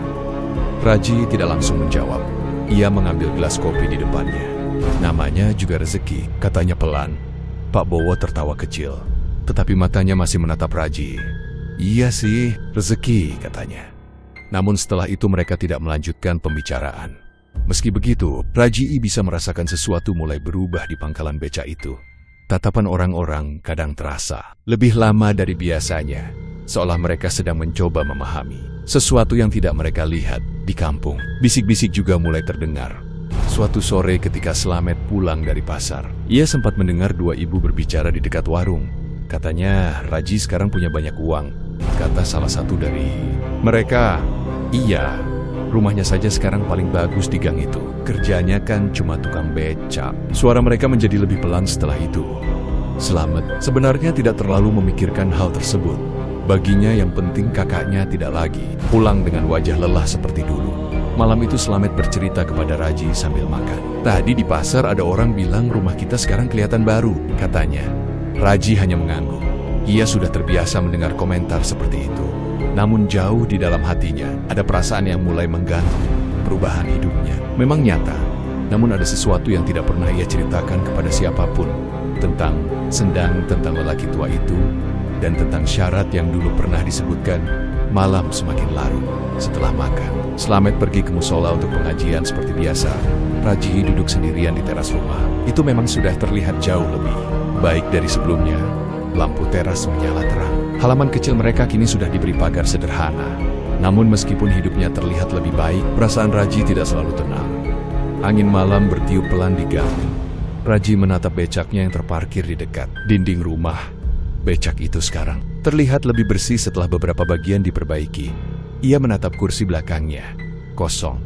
[SPEAKER 1] Raji tidak langsung menjawab. Ia mengambil gelas kopi di depannya. Namanya juga rezeki, katanya pelan. Pak Bowo tertawa kecil, tetapi matanya masih menatap Raji. Iya sih, rezeki, katanya. Namun setelah itu mereka tidak melanjutkan pembicaraan. Meski begitu, Raji bisa merasakan sesuatu mulai berubah di pangkalan becak itu. Tatapan orang-orang kadang terasa lebih lama dari biasanya, seolah mereka sedang mencoba memahami sesuatu yang tidak mereka lihat. Di kampung, bisik-bisik juga mulai terdengar. Suatu sore ketika Slamet pulang dari pasar, ia sempat mendengar dua ibu berbicara di dekat warung. Katanya, Raji sekarang punya banyak uang, kata salah satu dari mereka. Iya, rumahnya saja sekarang paling bagus di gang itu. Kerjanya kan cuma tukang becak. Suara mereka menjadi lebih pelan setelah itu. Slamet sebenarnya tidak terlalu memikirkan hal tersebut. Baginya yang penting kakaknya tidak lagi pulang dengan wajah lelah seperti dulu. Malam itu Slamet bercerita kepada Raji sambil makan. Tadi di pasar ada orang bilang rumah kita sekarang kelihatan baru, katanya. Raji hanya mengangguk. Ia sudah terbiasa mendengar komentar seperti itu. Namun jauh di dalam hatinya ada perasaan yang mulai mengganggu. Perubahan hidupnya memang nyata, namun ada sesuatu yang tidak pernah ia ceritakan kepada siapapun. Tentang sendang, tentang lelaki tua itu, dan tentang syarat yang dulu pernah disebutkan. Malam semakin larut. Setelah makan, Slamet pergi ke musola untuk pengajian seperti biasa. Raji duduk sendirian di teras rumah. Itu memang sudah terlihat jauh lebih baik dari sebelumnya. Lampu teras menyala terang. Halaman kecil mereka kini sudah diberi pagar sederhana. Namun meskipun hidupnya terlihat lebih baik, perasaan Raji tidak selalu tenang. Angin malam bertiup pelan di gang. Raji menatap becaknya yang terparkir di dekat dinding rumah. Becak itu sekarang terlihat lebih bersih setelah beberapa bagian diperbaiki. Ia menatap kursi belakangnya, kosong.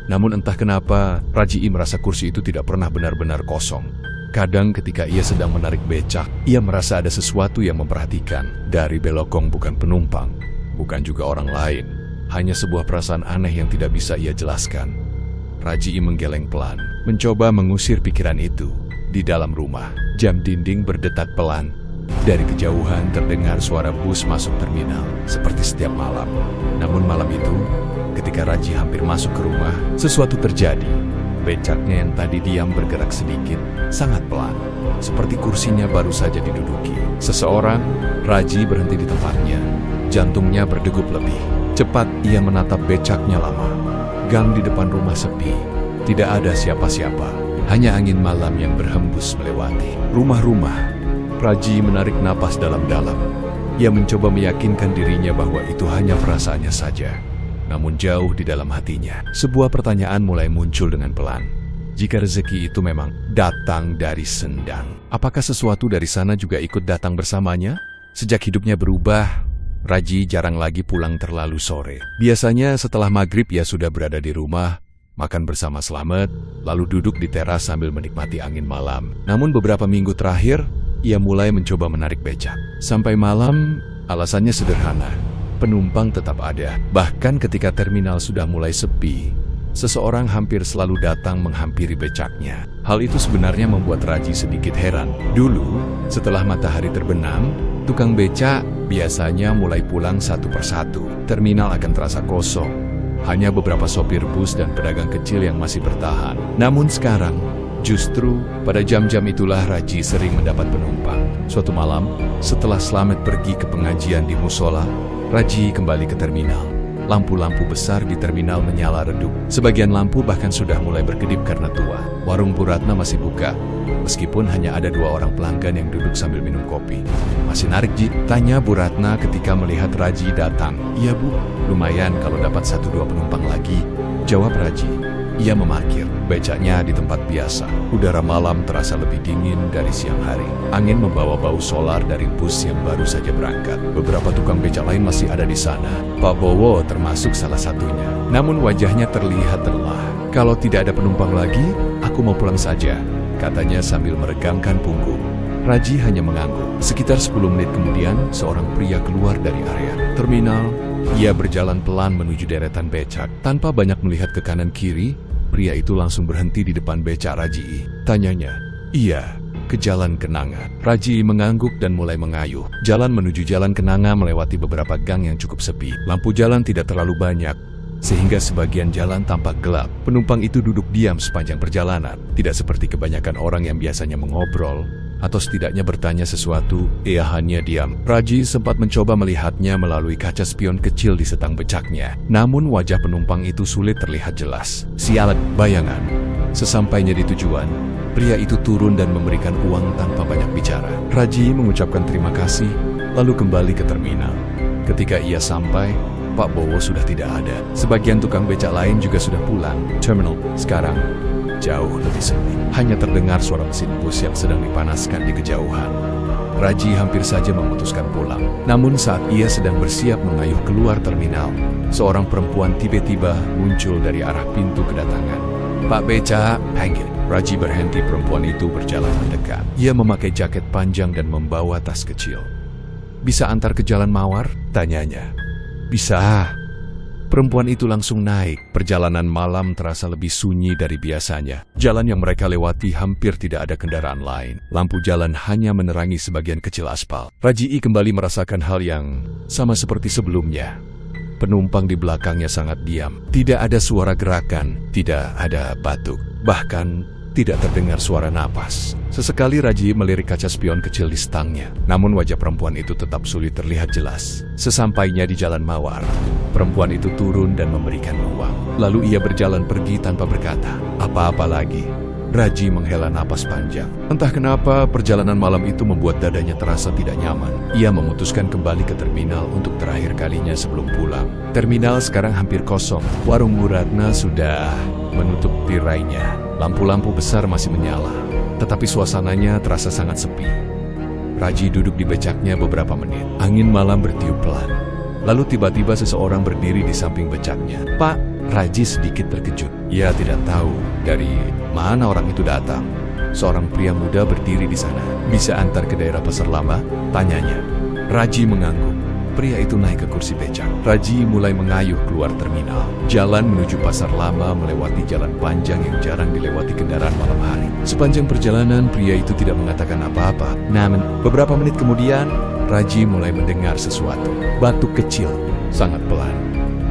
[SPEAKER 1] Namun entah kenapa, Raji merasa kursi itu tidak pernah benar-benar kosong. Kadang ketika ia sedang menarik becak, ia merasa ada sesuatu yang memperhatikan. Dari belokong bukan penumpang, bukan juga orang lain. Hanya sebuah perasaan aneh yang tidak bisa ia jelaskan. Raji menggeleng pelan, mencoba mengusir pikiran itu. Di dalam rumah, jam dinding berdetak pelan. Dari kejauhan terdengar suara bus masuk terminal, seperti setiap malam. Namun malam itu, ketika Raji hampir masuk ke rumah, sesuatu terjadi. Becaknya yang tadi diam bergerak sedikit, sangat pelan. Seperti kursinya baru saja diduduki. Seseorang, Raji berhenti di tempatnya. Jantungnya berdegup lebih. Cepat ia menatap becaknya lama. Gang di depan rumah sepi. Tidak ada siapa-siapa. Hanya angin malam yang berhembus melewati rumah-rumah. Raji menarik napas dalam-dalam. Ia mencoba meyakinkan dirinya bahwa itu hanya perasaannya saja. Namun jauh di dalam hatinya, sebuah pertanyaan mulai muncul dengan pelan. Jika rezeki itu memang datang dari sendang, apakah sesuatu dari sana juga ikut datang bersamanya? Sejak hidupnya berubah, Raji jarang lagi pulang terlalu sore. Biasanya setelah maghrib ia sudah berada di rumah, makan bersama Slamet, lalu duduk di teras sambil menikmati angin malam. Namun beberapa minggu terakhir, ia mulai mencoba menarik becak. Sampai malam, alasannya sederhana. Penumpang tetap ada. Bahkan ketika terminal sudah mulai sepi, seseorang hampir selalu datang menghampiri becaknya. Hal itu sebenarnya membuat Raji sedikit heran. Dulu, setelah matahari terbenam, tukang becak biasanya mulai pulang satu persatu. Terminal akan terasa kosong. Hanya beberapa sopir bus dan pedagang kecil yang masih bertahan. Namun sekarang, justru pada jam-jam itulah Raji sering mendapat penumpang. Suatu malam, setelah Slamet pergi ke pengajian di musola, Raji kembali ke terminal. Lampu-lampu besar di terminal menyala redup. Sebagian lampu bahkan sudah mulai berkedip karena tua. Warung Bu Ratna masih buka, meskipun hanya ada 2 orang pelanggan yang duduk sambil minum kopi. "Masih narik, Ji?" tanya Bu Ratna ketika melihat Raji datang. "Iya, Bu, lumayan kalau dapat 1-2 penumpang lagi," jawab Raji. Ia memarkir becaknya di tempat biasa. Udara malam terasa lebih dingin dari siang hari. Angin membawa bau solar dari bus yang baru saja berangkat. Beberapa tukang becak lain masih ada di sana. Pak Bowo termasuk salah satunya. Namun wajahnya terlihat lelah. "Kalau tidak ada penumpang lagi, aku mau pulang saja," katanya sambil meregangkan punggung. Raji hanya mengangguk. Sekitar 10 menit kemudian, seorang pria keluar dari area terminal. Ia berjalan pelan menuju deretan becak. Tanpa banyak melihat ke kanan kiri, pria itu langsung berhenti di depan becak Raji. Tanyanya, "Iya, ke Jalan Kenanga." Raji mengangguk dan mulai mengayuh. Jalan menuju Jalan Kenanga melewati beberapa gang yang cukup sepi. Lampu jalan tidak terlalu banyak, sehingga sebagian jalan tampak gelap. Penumpang itu duduk diam sepanjang perjalanan. Tidak seperti kebanyakan orang yang biasanya mengobrol atau setidaknya bertanya sesuatu, ia hanya diam. Raji sempat mencoba melihatnya melalui kaca spion kecil di setang becaknya. Namun wajah penumpang itu sulit terlihat jelas. Sialan, bayangan. Sesampainya di tujuan, pria itu turun dan memberikan uang tanpa banyak bicara. Raji mengucapkan terima kasih, lalu kembali ke terminal. Ketika ia sampai, Pak Bowo sudah tidak ada. Sebagian tukang becak lain juga sudah pulang. Terminal sekarang jauh lebih sepi. Hanya terdengar suara mesin bus yang sedang dipanaskan di kejauhan. Raji hampir saja memutuskan pulang. Namun saat ia sedang bersiap mengayuh keluar terminal, seorang perempuan tiba-tiba muncul dari arah pintu kedatangan. "Pak Becak, panggil." Raji berhenti. Perempuan itu berjalan mendekat. Ia memakai jaket panjang dan membawa tas kecil. "Bisa antar ke Jalan Mawar?" tanyanya. "Bisa." Perempuan itu langsung naik. Perjalanan malam terasa lebih sunyi dari biasanya. Jalan yang mereka lewati hampir tidak ada kendaraan lain. Lampu jalan hanya menerangi sebagian kecil aspal. Raji kembali merasakan hal yang sama seperti sebelumnya. Penumpang di belakangnya sangat diam. Tidak ada suara gerakan, tidak ada batuk. Bahkan tidak terdengar suara napas. Sesekali Raji melirik kaca spion kecil di stangnya. Namun wajah perempuan itu tetap sulit terlihat jelas. Sesampainya di Jalan Mawar, perempuan itu turun dan memberikan uang. Lalu ia berjalan pergi tanpa berkata apa-apa lagi. Raji menghela napas panjang. Entah kenapa perjalanan malam itu membuat dadanya terasa tidak nyaman. Ia memutuskan kembali ke terminal untuk terakhir kalinya sebelum pulang. Terminal sekarang hampir kosong. Warung Bu Ratna sudah menutup tirainya. Lampu-lampu besar masih menyala, tetapi suasananya terasa sangat sepi. Raji duduk di becaknya beberapa menit. Angin malam bertiup pelan. Lalu tiba-tiba seseorang berdiri di samping becaknya. "Pak," Raji sedikit terkejut. Ia tidak tahu dari mana orang itu datang. Seorang pria muda berdiri di sana. "Bisa antar ke daerah Pasar Lama?" tanyanya. Raji mengangguk. Pria itu naik ke kursi becak. Raji mulai mengayuh keluar terminal. Jalan menuju Pasar Lama melewati jalan panjang yang jarang dilewati kendaraan malam hari. Sepanjang perjalanan, pria itu tidak mengatakan apa-apa. Namun, beberapa menit kemudian, Raji mulai mendengar sesuatu. Batuk kecil, sangat pelan.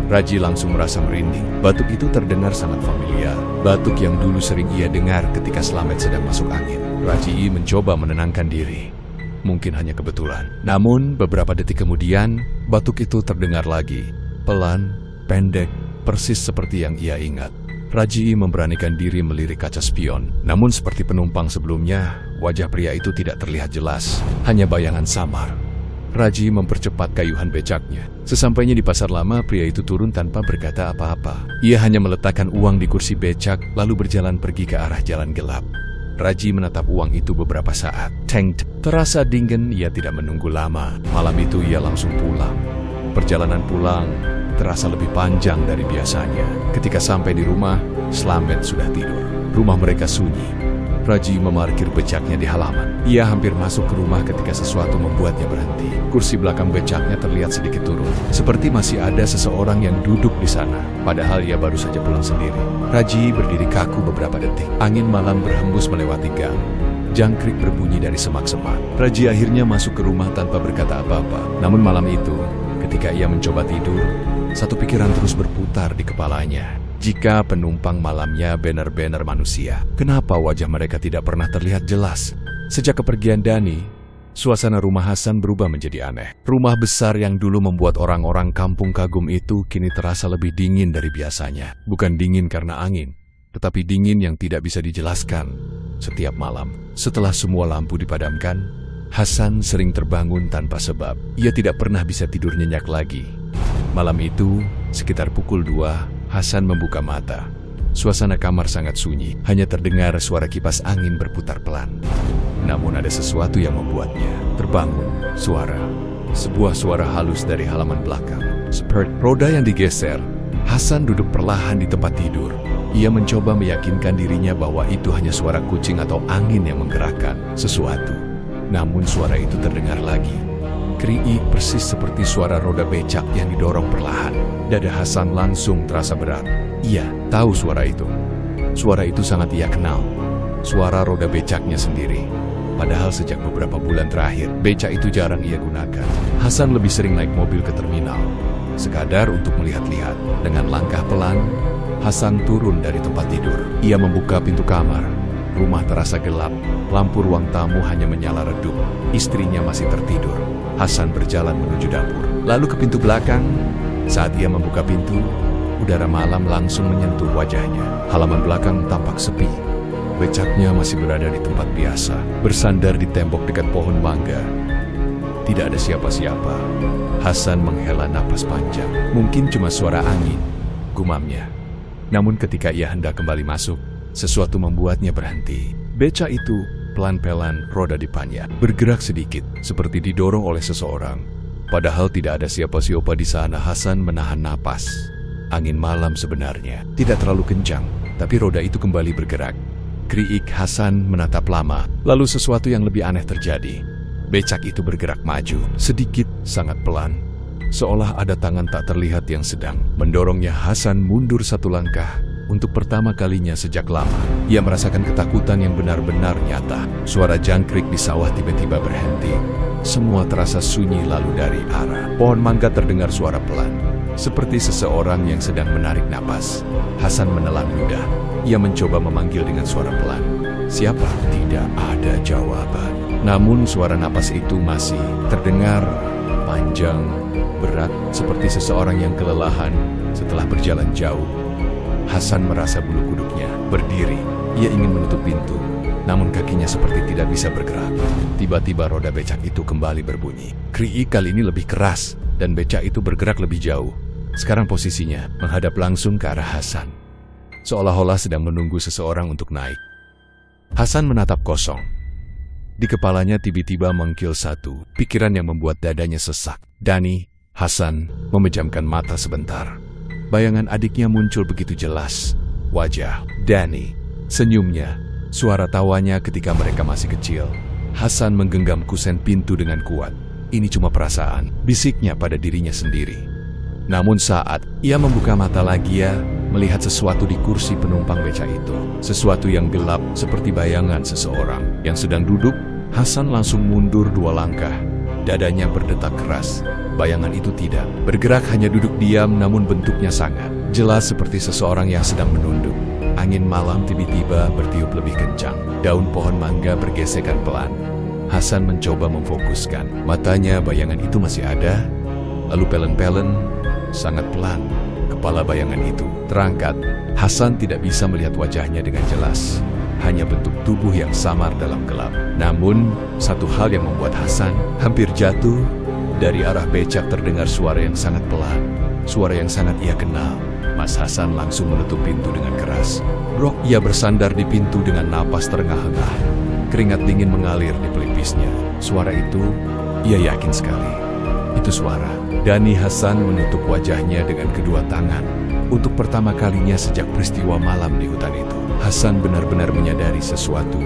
[SPEAKER 1] Raji langsung merasa merinding. Batuk itu terdengar sangat familiar. Batuk yang dulu sering ia dengar ketika Slamet sedang masuk angin. Raji mencoba menenangkan diri. Mungkin hanya kebetulan. Namun, beberapa detik kemudian, batuk itu terdengar lagi. Pelan, pendek, persis seperti yang ia ingat. Raji memberanikan diri melirik kaca spion. Namun seperti penumpang sebelumnya, wajah pria itu tidak terlihat jelas. Hanya bayangan samar. Raji mempercepat kayuhan becaknya. Sesampainya di Pasar Lama, pria itu turun tanpa berkata apa-apa. Ia hanya meletakkan uang di kursi becak, lalu berjalan pergi ke arah jalan gelap. Raji menatap uang itu beberapa saat. Terasa dingin, ia tidak menunggu lama. Malam itu ia langsung pulang. Perjalanan pulang terasa lebih panjang dari biasanya. Ketika sampai di rumah, Slamet sudah tidur. Rumah mereka sunyi. Raji memarkir becaknya di halaman. Ia hampir masuk ke rumah ketika sesuatu membuatnya berhenti. Kursi belakang becaknya terlihat sedikit turun, seperti masih ada seseorang yang duduk di sana. Padahal ia baru saja pulang sendiri. Raji berdiri kaku beberapa detik. Angin malam berhembus melewati gang. Jangkrik berbunyi dari semak-semak. Raji akhirnya masuk ke rumah tanpa berkata apa-apa. Namun malam itu, ketika ia mencoba tidur, satu pikiran terus berputar di kepalanya. Jika penumpang malamnya benar-benar manusia, kenapa wajah mereka tidak pernah terlihat jelas? Sejak kepergian Dani, suasana rumah Hasan berubah menjadi aneh. Rumah besar yang dulu membuat orang-orang kampung kagum itu kini terasa lebih dingin dari biasanya. Bukan dingin karena angin, tetapi dingin yang tidak bisa dijelaskan. Setiap malam, setelah semua lampu dipadamkan, Hasan sering terbangun tanpa sebab. Ia tidak pernah bisa tidur nyenyak lagi. Malam itu, sekitar pukul 2, Hasan membuka mata. Suasana kamar sangat sunyi, hanya terdengar suara kipas angin berputar pelan. Namun ada sesuatu yang membuatnya terbangun. Sebuah suara halus dari halaman belakang. Seperti roda yang digeser. Hasan duduk perlahan di tempat tidur. Ia mencoba meyakinkan dirinya bahwa itu hanya suara kucing atau angin yang menggerakkan sesuatu. Namun suara itu terdengar lagi. Kriik persis seperti suara roda becak yang didorong perlahan. Dada Hasan langsung terasa berat. Ia tahu suara itu. Suara itu sangat ia kenal. Suara roda becaknya sendiri. Padahal sejak beberapa bulan terakhir, becak itu jarang ia gunakan. Hasan lebih sering naik mobil ke terminal, sekadar untuk melihat-lihat. Dengan langkah pelan, Hasan turun dari tempat tidur. Ia membuka pintu kamar. Rumah terasa gelap. Lampu ruang tamu hanya menyala redup. Istrinya masih tertidur. Hasan berjalan menuju dapur, lalu ke pintu belakang. Saat ia membuka pintu, udara malam langsung menyentuh wajahnya. Halaman belakang tampak sepi. Becaknya masih berada di tempat biasa, bersandar di tembok dekat pohon mangga. Tidak ada siapa-siapa. Hasan menghela napas panjang. Mungkin cuma suara angin, gumamnya. Namun ketika ia hendak kembali masuk, sesuatu membuatnya berhenti. Becak itu pelan-pelan roda depannya bergerak sedikit, seperti didorong oleh seseorang. Padahal tidak ada siapa-siapa di sana. Hasan menahan napas. Angin malam sebenarnya tidak terlalu kencang, tapi roda itu kembali bergerak. Kriik Hasan menatap lama, lalu sesuatu yang lebih aneh terjadi. Becak itu bergerak maju, sedikit, sangat pelan. Seolah ada tangan tak terlihat yang sedang mendorongnya. Hasan mundur satu langkah. Untuk pertama kalinya sejak lama, ia merasakan ketakutan yang benar-benar nyata. Suara jangkrik di sawah tiba-tiba berhenti. Semua terasa sunyi, lalu dari arah pohon mangga terdengar suara pelan, seperti seseorang yang sedang menarik napas. Hasan menelan ludah. Ia mencoba memanggil dengan suara pelan. Siapa? Tidak ada jawaban. Namun suara napas itu masih terdengar panjang, berat, seperti seseorang yang kelelahan setelah berjalan jauh. Hasan merasa bulu kuduknya berdiri. Ia ingin menutup pintu, namun kakinya seperti tidak bisa bergerak. Tiba-tiba roda becak itu kembali berbunyi. Kriik kali ini lebih keras, dan becak itu bergerak lebih jauh. Sekarang posisinya menghadap langsung ke arah Hasan, seolah-olah sedang menunggu seseorang untuk naik. Hasan menatap kosong. Di kepalanya tiba-tiba mengkil satu pikiran yang membuat dadanya sesak. Dani. Hasan memejamkan mata sebentar. Bayangan adiknya muncul begitu jelas. Wajah Dani, senyumnya, suara tawanya ketika mereka masih kecil. Hasan menggenggam kusen pintu dengan kuat. Ini cuma perasaan, bisiknya pada dirinya sendiri. Namun saat ia membuka mata lagi, ia melihat sesuatu di kursi penumpang becak itu. Sesuatu yang gelap seperti bayangan seseorang yang sedang duduk. Hasan langsung mundur 2 langkah. Dadanya berdetak keras. Bayangan itu tidak bergerak, hanya duduk diam, namun bentuknya sangat jelas seperti seseorang yang sedang menunduk. Angin malam tiba-tiba bertiup lebih kencang. Daun pohon mangga bergesekan pelan. Hasan mencoba memfokuskan matanya. Bayangan itu masih ada. Lalu pelan-pelan, sangat pelan, kepala bayangan itu terangkat. Hasan tidak bisa melihat wajahnya dengan jelas. Hanya bentuk tubuh yang samar dalam gelap. Namun, satu hal yang membuat Hasan hampir jatuh. Dari arah becak terdengar suara yang sangat pelan. Suara yang sangat ia kenal. Mas Hasan langsung menutup pintu dengan keras. Brok, ia bersandar di pintu dengan napas terengah-engah. Keringat dingin mengalir di pelipisnya. Suara itu, ia yakin sekali. Itu suara Dani. Hasan menutup wajahnya dengan kedua tangan. Untuk pertama kalinya sejak peristiwa malam di hutan itu, Hasan benar-benar menyadari sesuatu.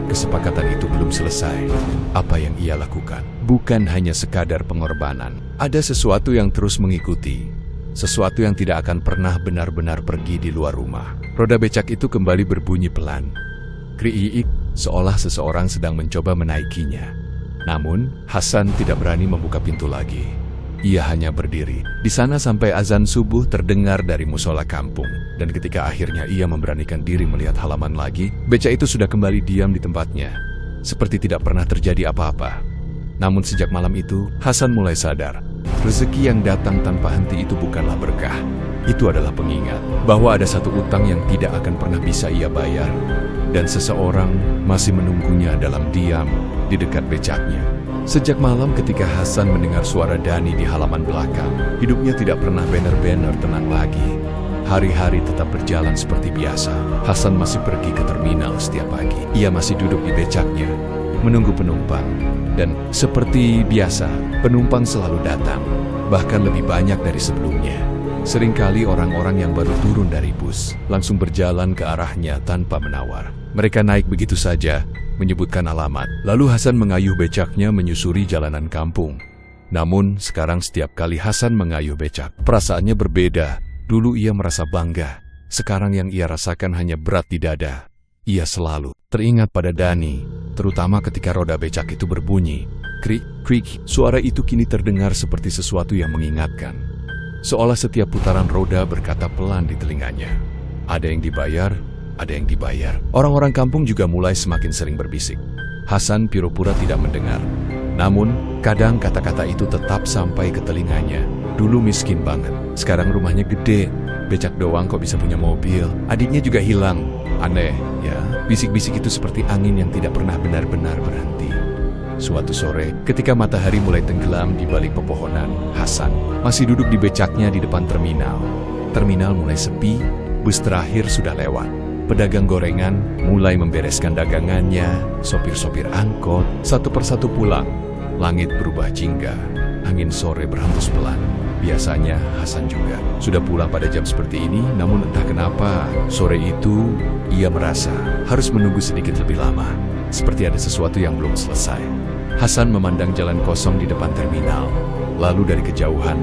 [SPEAKER 1] Kesepakatan itu belum selesai. Apa yang ia lakukan bukan hanya sekadar pengorbanan. Ada sesuatu yang terus mengikuti. Sesuatu yang tidak akan pernah benar-benar pergi di luar rumah. Roda becak itu kembali berbunyi pelan. Kriik, seolah seseorang sedang mencoba menaikinya. Namun, Hasan tidak berani membuka pintu lagi. Ia hanya berdiri di sana sampai azan subuh terdengar dari musola kampung. Dan ketika akhirnya ia memberanikan diri melihat halaman lagi, becak itu sudah kembali diam di tempatnya, seperti tidak pernah terjadi apa-apa. Namun sejak malam itu, Hasan mulai sadar, rezeki yang datang tanpa henti itu bukanlah berkah. Itu adalah pengingat bahwa ada satu utang yang tidak akan pernah bisa ia bayar, dan seseorang masih menunggunya dalam diam di dekat becaknya. Sejak malam ketika Hasan mendengar suara Dani di halaman belakang, hidupnya tidak pernah benar-benar tenang lagi. Hari-hari tetap berjalan seperti biasa. Hasan masih pergi ke terminal setiap pagi. Ia masih duduk di becaknya, menunggu penumpang. Dan seperti biasa, penumpang selalu datang, bahkan lebih banyak dari sebelumnya. Seringkali orang-orang yang baru turun dari bus langsung berjalan ke arahnya tanpa menawar. Mereka naik begitu saja, menyebutkan alamat. Lalu Hasan mengayuh becaknya menyusuri jalanan kampung. Namun sekarang setiap kali Hasan mengayuh becak, perasaannya berbeda. Dulu ia merasa bangga. Sekarang yang ia rasakan hanya berat di dada. Ia selalu teringat pada Dani, terutama ketika roda becak itu berbunyi. Krik, krik, suara itu kini terdengar seperti sesuatu yang mengingatkan. Seolah setiap putaran roda berkata pelan di telinganya. Ada yang dibayar, ada yang dibayar. Orang-orang kampung juga mulai semakin sering berbisik. Hasan pura-pura tidak mendengar. Namun, kadang kata-kata itu tetap sampai ke telinganya. Dulu miskin banget, sekarang rumahnya gede. Becak doang kok bisa punya mobil. Adiknya juga hilang. Aneh, ya. Bisik-bisik itu seperti angin yang tidak pernah benar-benar berhenti. Suatu sore, ketika matahari mulai tenggelam di balik pepohonan, Hasan masih duduk di becaknya di depan terminal. Terminal mulai sepi, bus terakhir sudah lewat. Pedagang gorengan mulai membereskan dagangannya, sopir-sopir angkot satu persatu pulang. Langit berubah jingga, angin sore berhembus pelan. Biasanya Hasan juga sudah pulang pada jam seperti ini, namun entah kenapa sore itu ia merasa harus menunggu sedikit lebih lama. Seperti ada sesuatu yang belum selesai. Hasan memandang jalan kosong di depan terminal. Lalu dari kejauhan,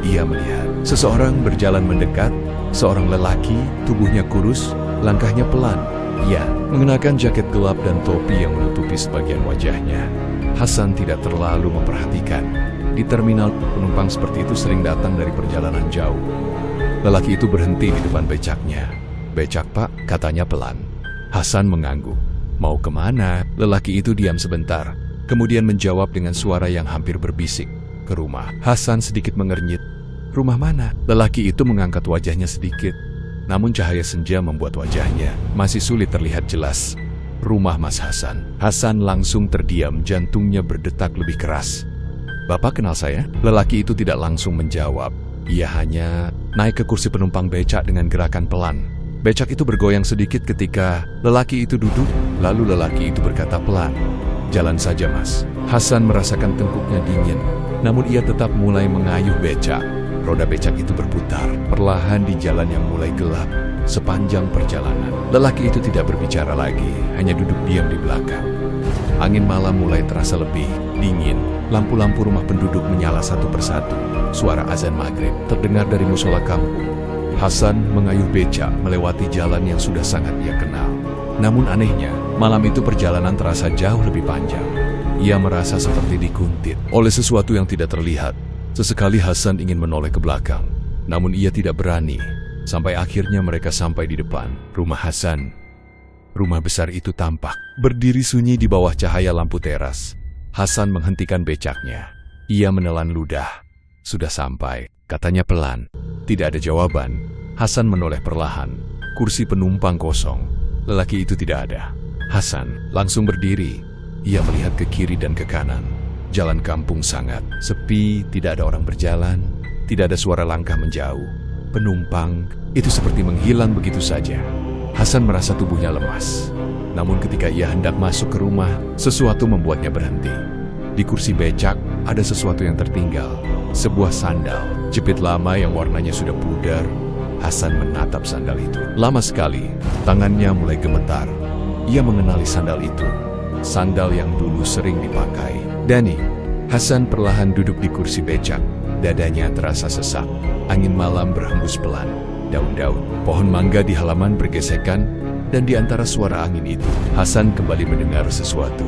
[SPEAKER 1] ia melihat seseorang berjalan mendekat. Seorang lelaki, tubuhnya kurus, langkahnya pelan. Ia mengenakan jaket gelap dan topi yang menutupi sebagian wajahnya. Hasan tidak terlalu memperhatikan. Di terminal, penumpang seperti itu sering datang dari perjalanan jauh. Lelaki itu berhenti di depan becaknya. "Becak, Pak," katanya pelan. Hasan mengangguk. "Mau kemana?" Lelaki itu diam sebentar, kemudian menjawab dengan suara yang hampir berbisik. "Ke rumah." Hasan sedikit mengernyit. "Rumah mana?" Lelaki itu mengangkat wajahnya sedikit, namun cahaya senja membuat wajahnya masih sulit terlihat jelas. "Rumah Mas Hasan." Hasan langsung terdiam, jantungnya berdetak lebih keras. "Bapak kenal saya?" Lelaki itu tidak langsung menjawab. Ia hanya naik ke kursi penumpang becak dengan gerakan pelan. Becak itu bergoyang sedikit ketika lelaki itu duduk, lalu lelaki itu berkata pelan, "Jalan saja, Mas." Hasan merasakan tengkuknya dingin, namun ia tetap mulai mengayuh becak. Roda becak itu berputar perlahan di jalan yang mulai gelap sepanjang perjalanan. Lelaki itu tidak berbicara lagi, hanya duduk diam di belakang. Angin malam mulai terasa lebih dingin. Lampu-lampu rumah penduduk menyala satu persatu. Suara azan maghrib terdengar dari musola kampung. Hasan mengayuh becak melewati jalan yang sudah sangat ia kenal. Namun anehnya, malam itu perjalanan terasa jauh lebih panjang. Ia merasa seperti dikuntit oleh sesuatu yang tidak terlihat. Sesekali Hasan ingin menoleh ke belakang, namun ia tidak berani. Sampai akhirnya mereka sampai di depan rumah Hasan. Rumah besar itu tampak berdiri sunyi di bawah cahaya lampu teras. Hasan menghentikan becaknya. Ia menelan ludah. "Sudah sampai," katanya pelan. Tidak ada jawaban. Hasan menoleh perlahan. Kursi penumpang kosong. Lelaki itu tidak ada. Hasan langsung berdiri. Ia melihat ke kiri dan ke kanan. Jalan kampung sangat sepi, tidak ada orang berjalan, tidak ada suara langkah menjauh. Penumpang itu seperti menghilang begitu saja. Hasan merasa tubuhnya lemas. Namun ketika ia hendak masuk ke rumah, sesuatu membuatnya berhenti. Di kursi becak ada sesuatu yang tertinggal. Sebuah sandal jepit lama yang warnanya sudah pudar, Hasan menatap sandal itu. Lama sekali, tangannya mulai gemetar. Ia mengenali sandal itu. Sandal yang dulu sering dipakai. Dani. Hasan perlahan duduk di kursi becak. Dadanya terasa sesak. Angin malam berhembus pelan. Daun-daun pohon mangga di halaman bergesekan, dan di antara suara angin itu, Hasan kembali mendengar sesuatu.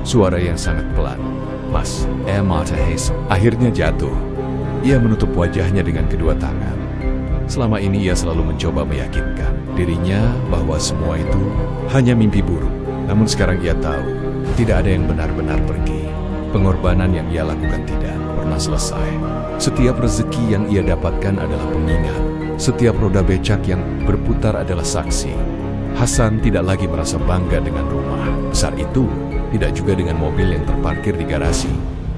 [SPEAKER 1] Suara yang sangat pelan. Mas, mata Hasan akhirnya jatuh. Ia menutup wajahnya dengan kedua tangan. Selama ini ia selalu mencoba meyakinkan dirinya bahwa semua itu hanya mimpi buruk. Namun sekarang ia tahu, tidak ada yang benar-benar pergi. Pengorbanan yang ia lakukan tidak pernah selesai. Setiap rezeki yang ia dapatkan adalah pengingat. Setiap roda becak yang berputar adalah saksi. Hasan tidak lagi merasa bangga dengan rumah besar itu, tidak juga dengan mobil yang terparkir di garasi.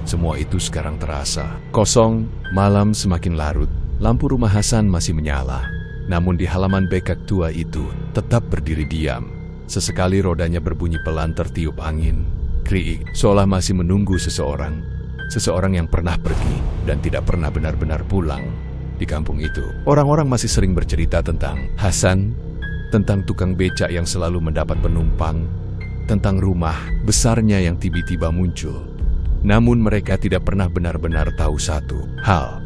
[SPEAKER 1] Semua itu sekarang terasa kosong. Malam semakin larut. Lampu rumah Hasan masih menyala. Namun di halaman becak tua itu tetap berdiri diam. Sesekali rodanya berbunyi pelan tertiup angin. Kriik, seolah masih menunggu seseorang. Seseorang yang pernah pergi dan tidak pernah benar-benar pulang. Di kampung itu, orang-orang masih sering bercerita tentang Hasan, tentang tukang becak yang selalu mendapat penumpang, tentang rumah besarnya yang tiba-tiba muncul. Namun mereka tidak pernah benar-benar tahu satu hal,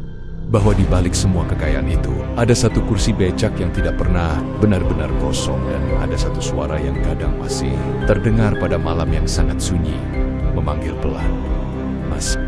[SPEAKER 1] bahwa di balik semua kekayaan itu, ada satu kursi becak yang tidak pernah benar-benar kosong, dan ada satu suara yang kadang masih terdengar pada malam yang sangat sunyi, memanggil pelan, "Mas."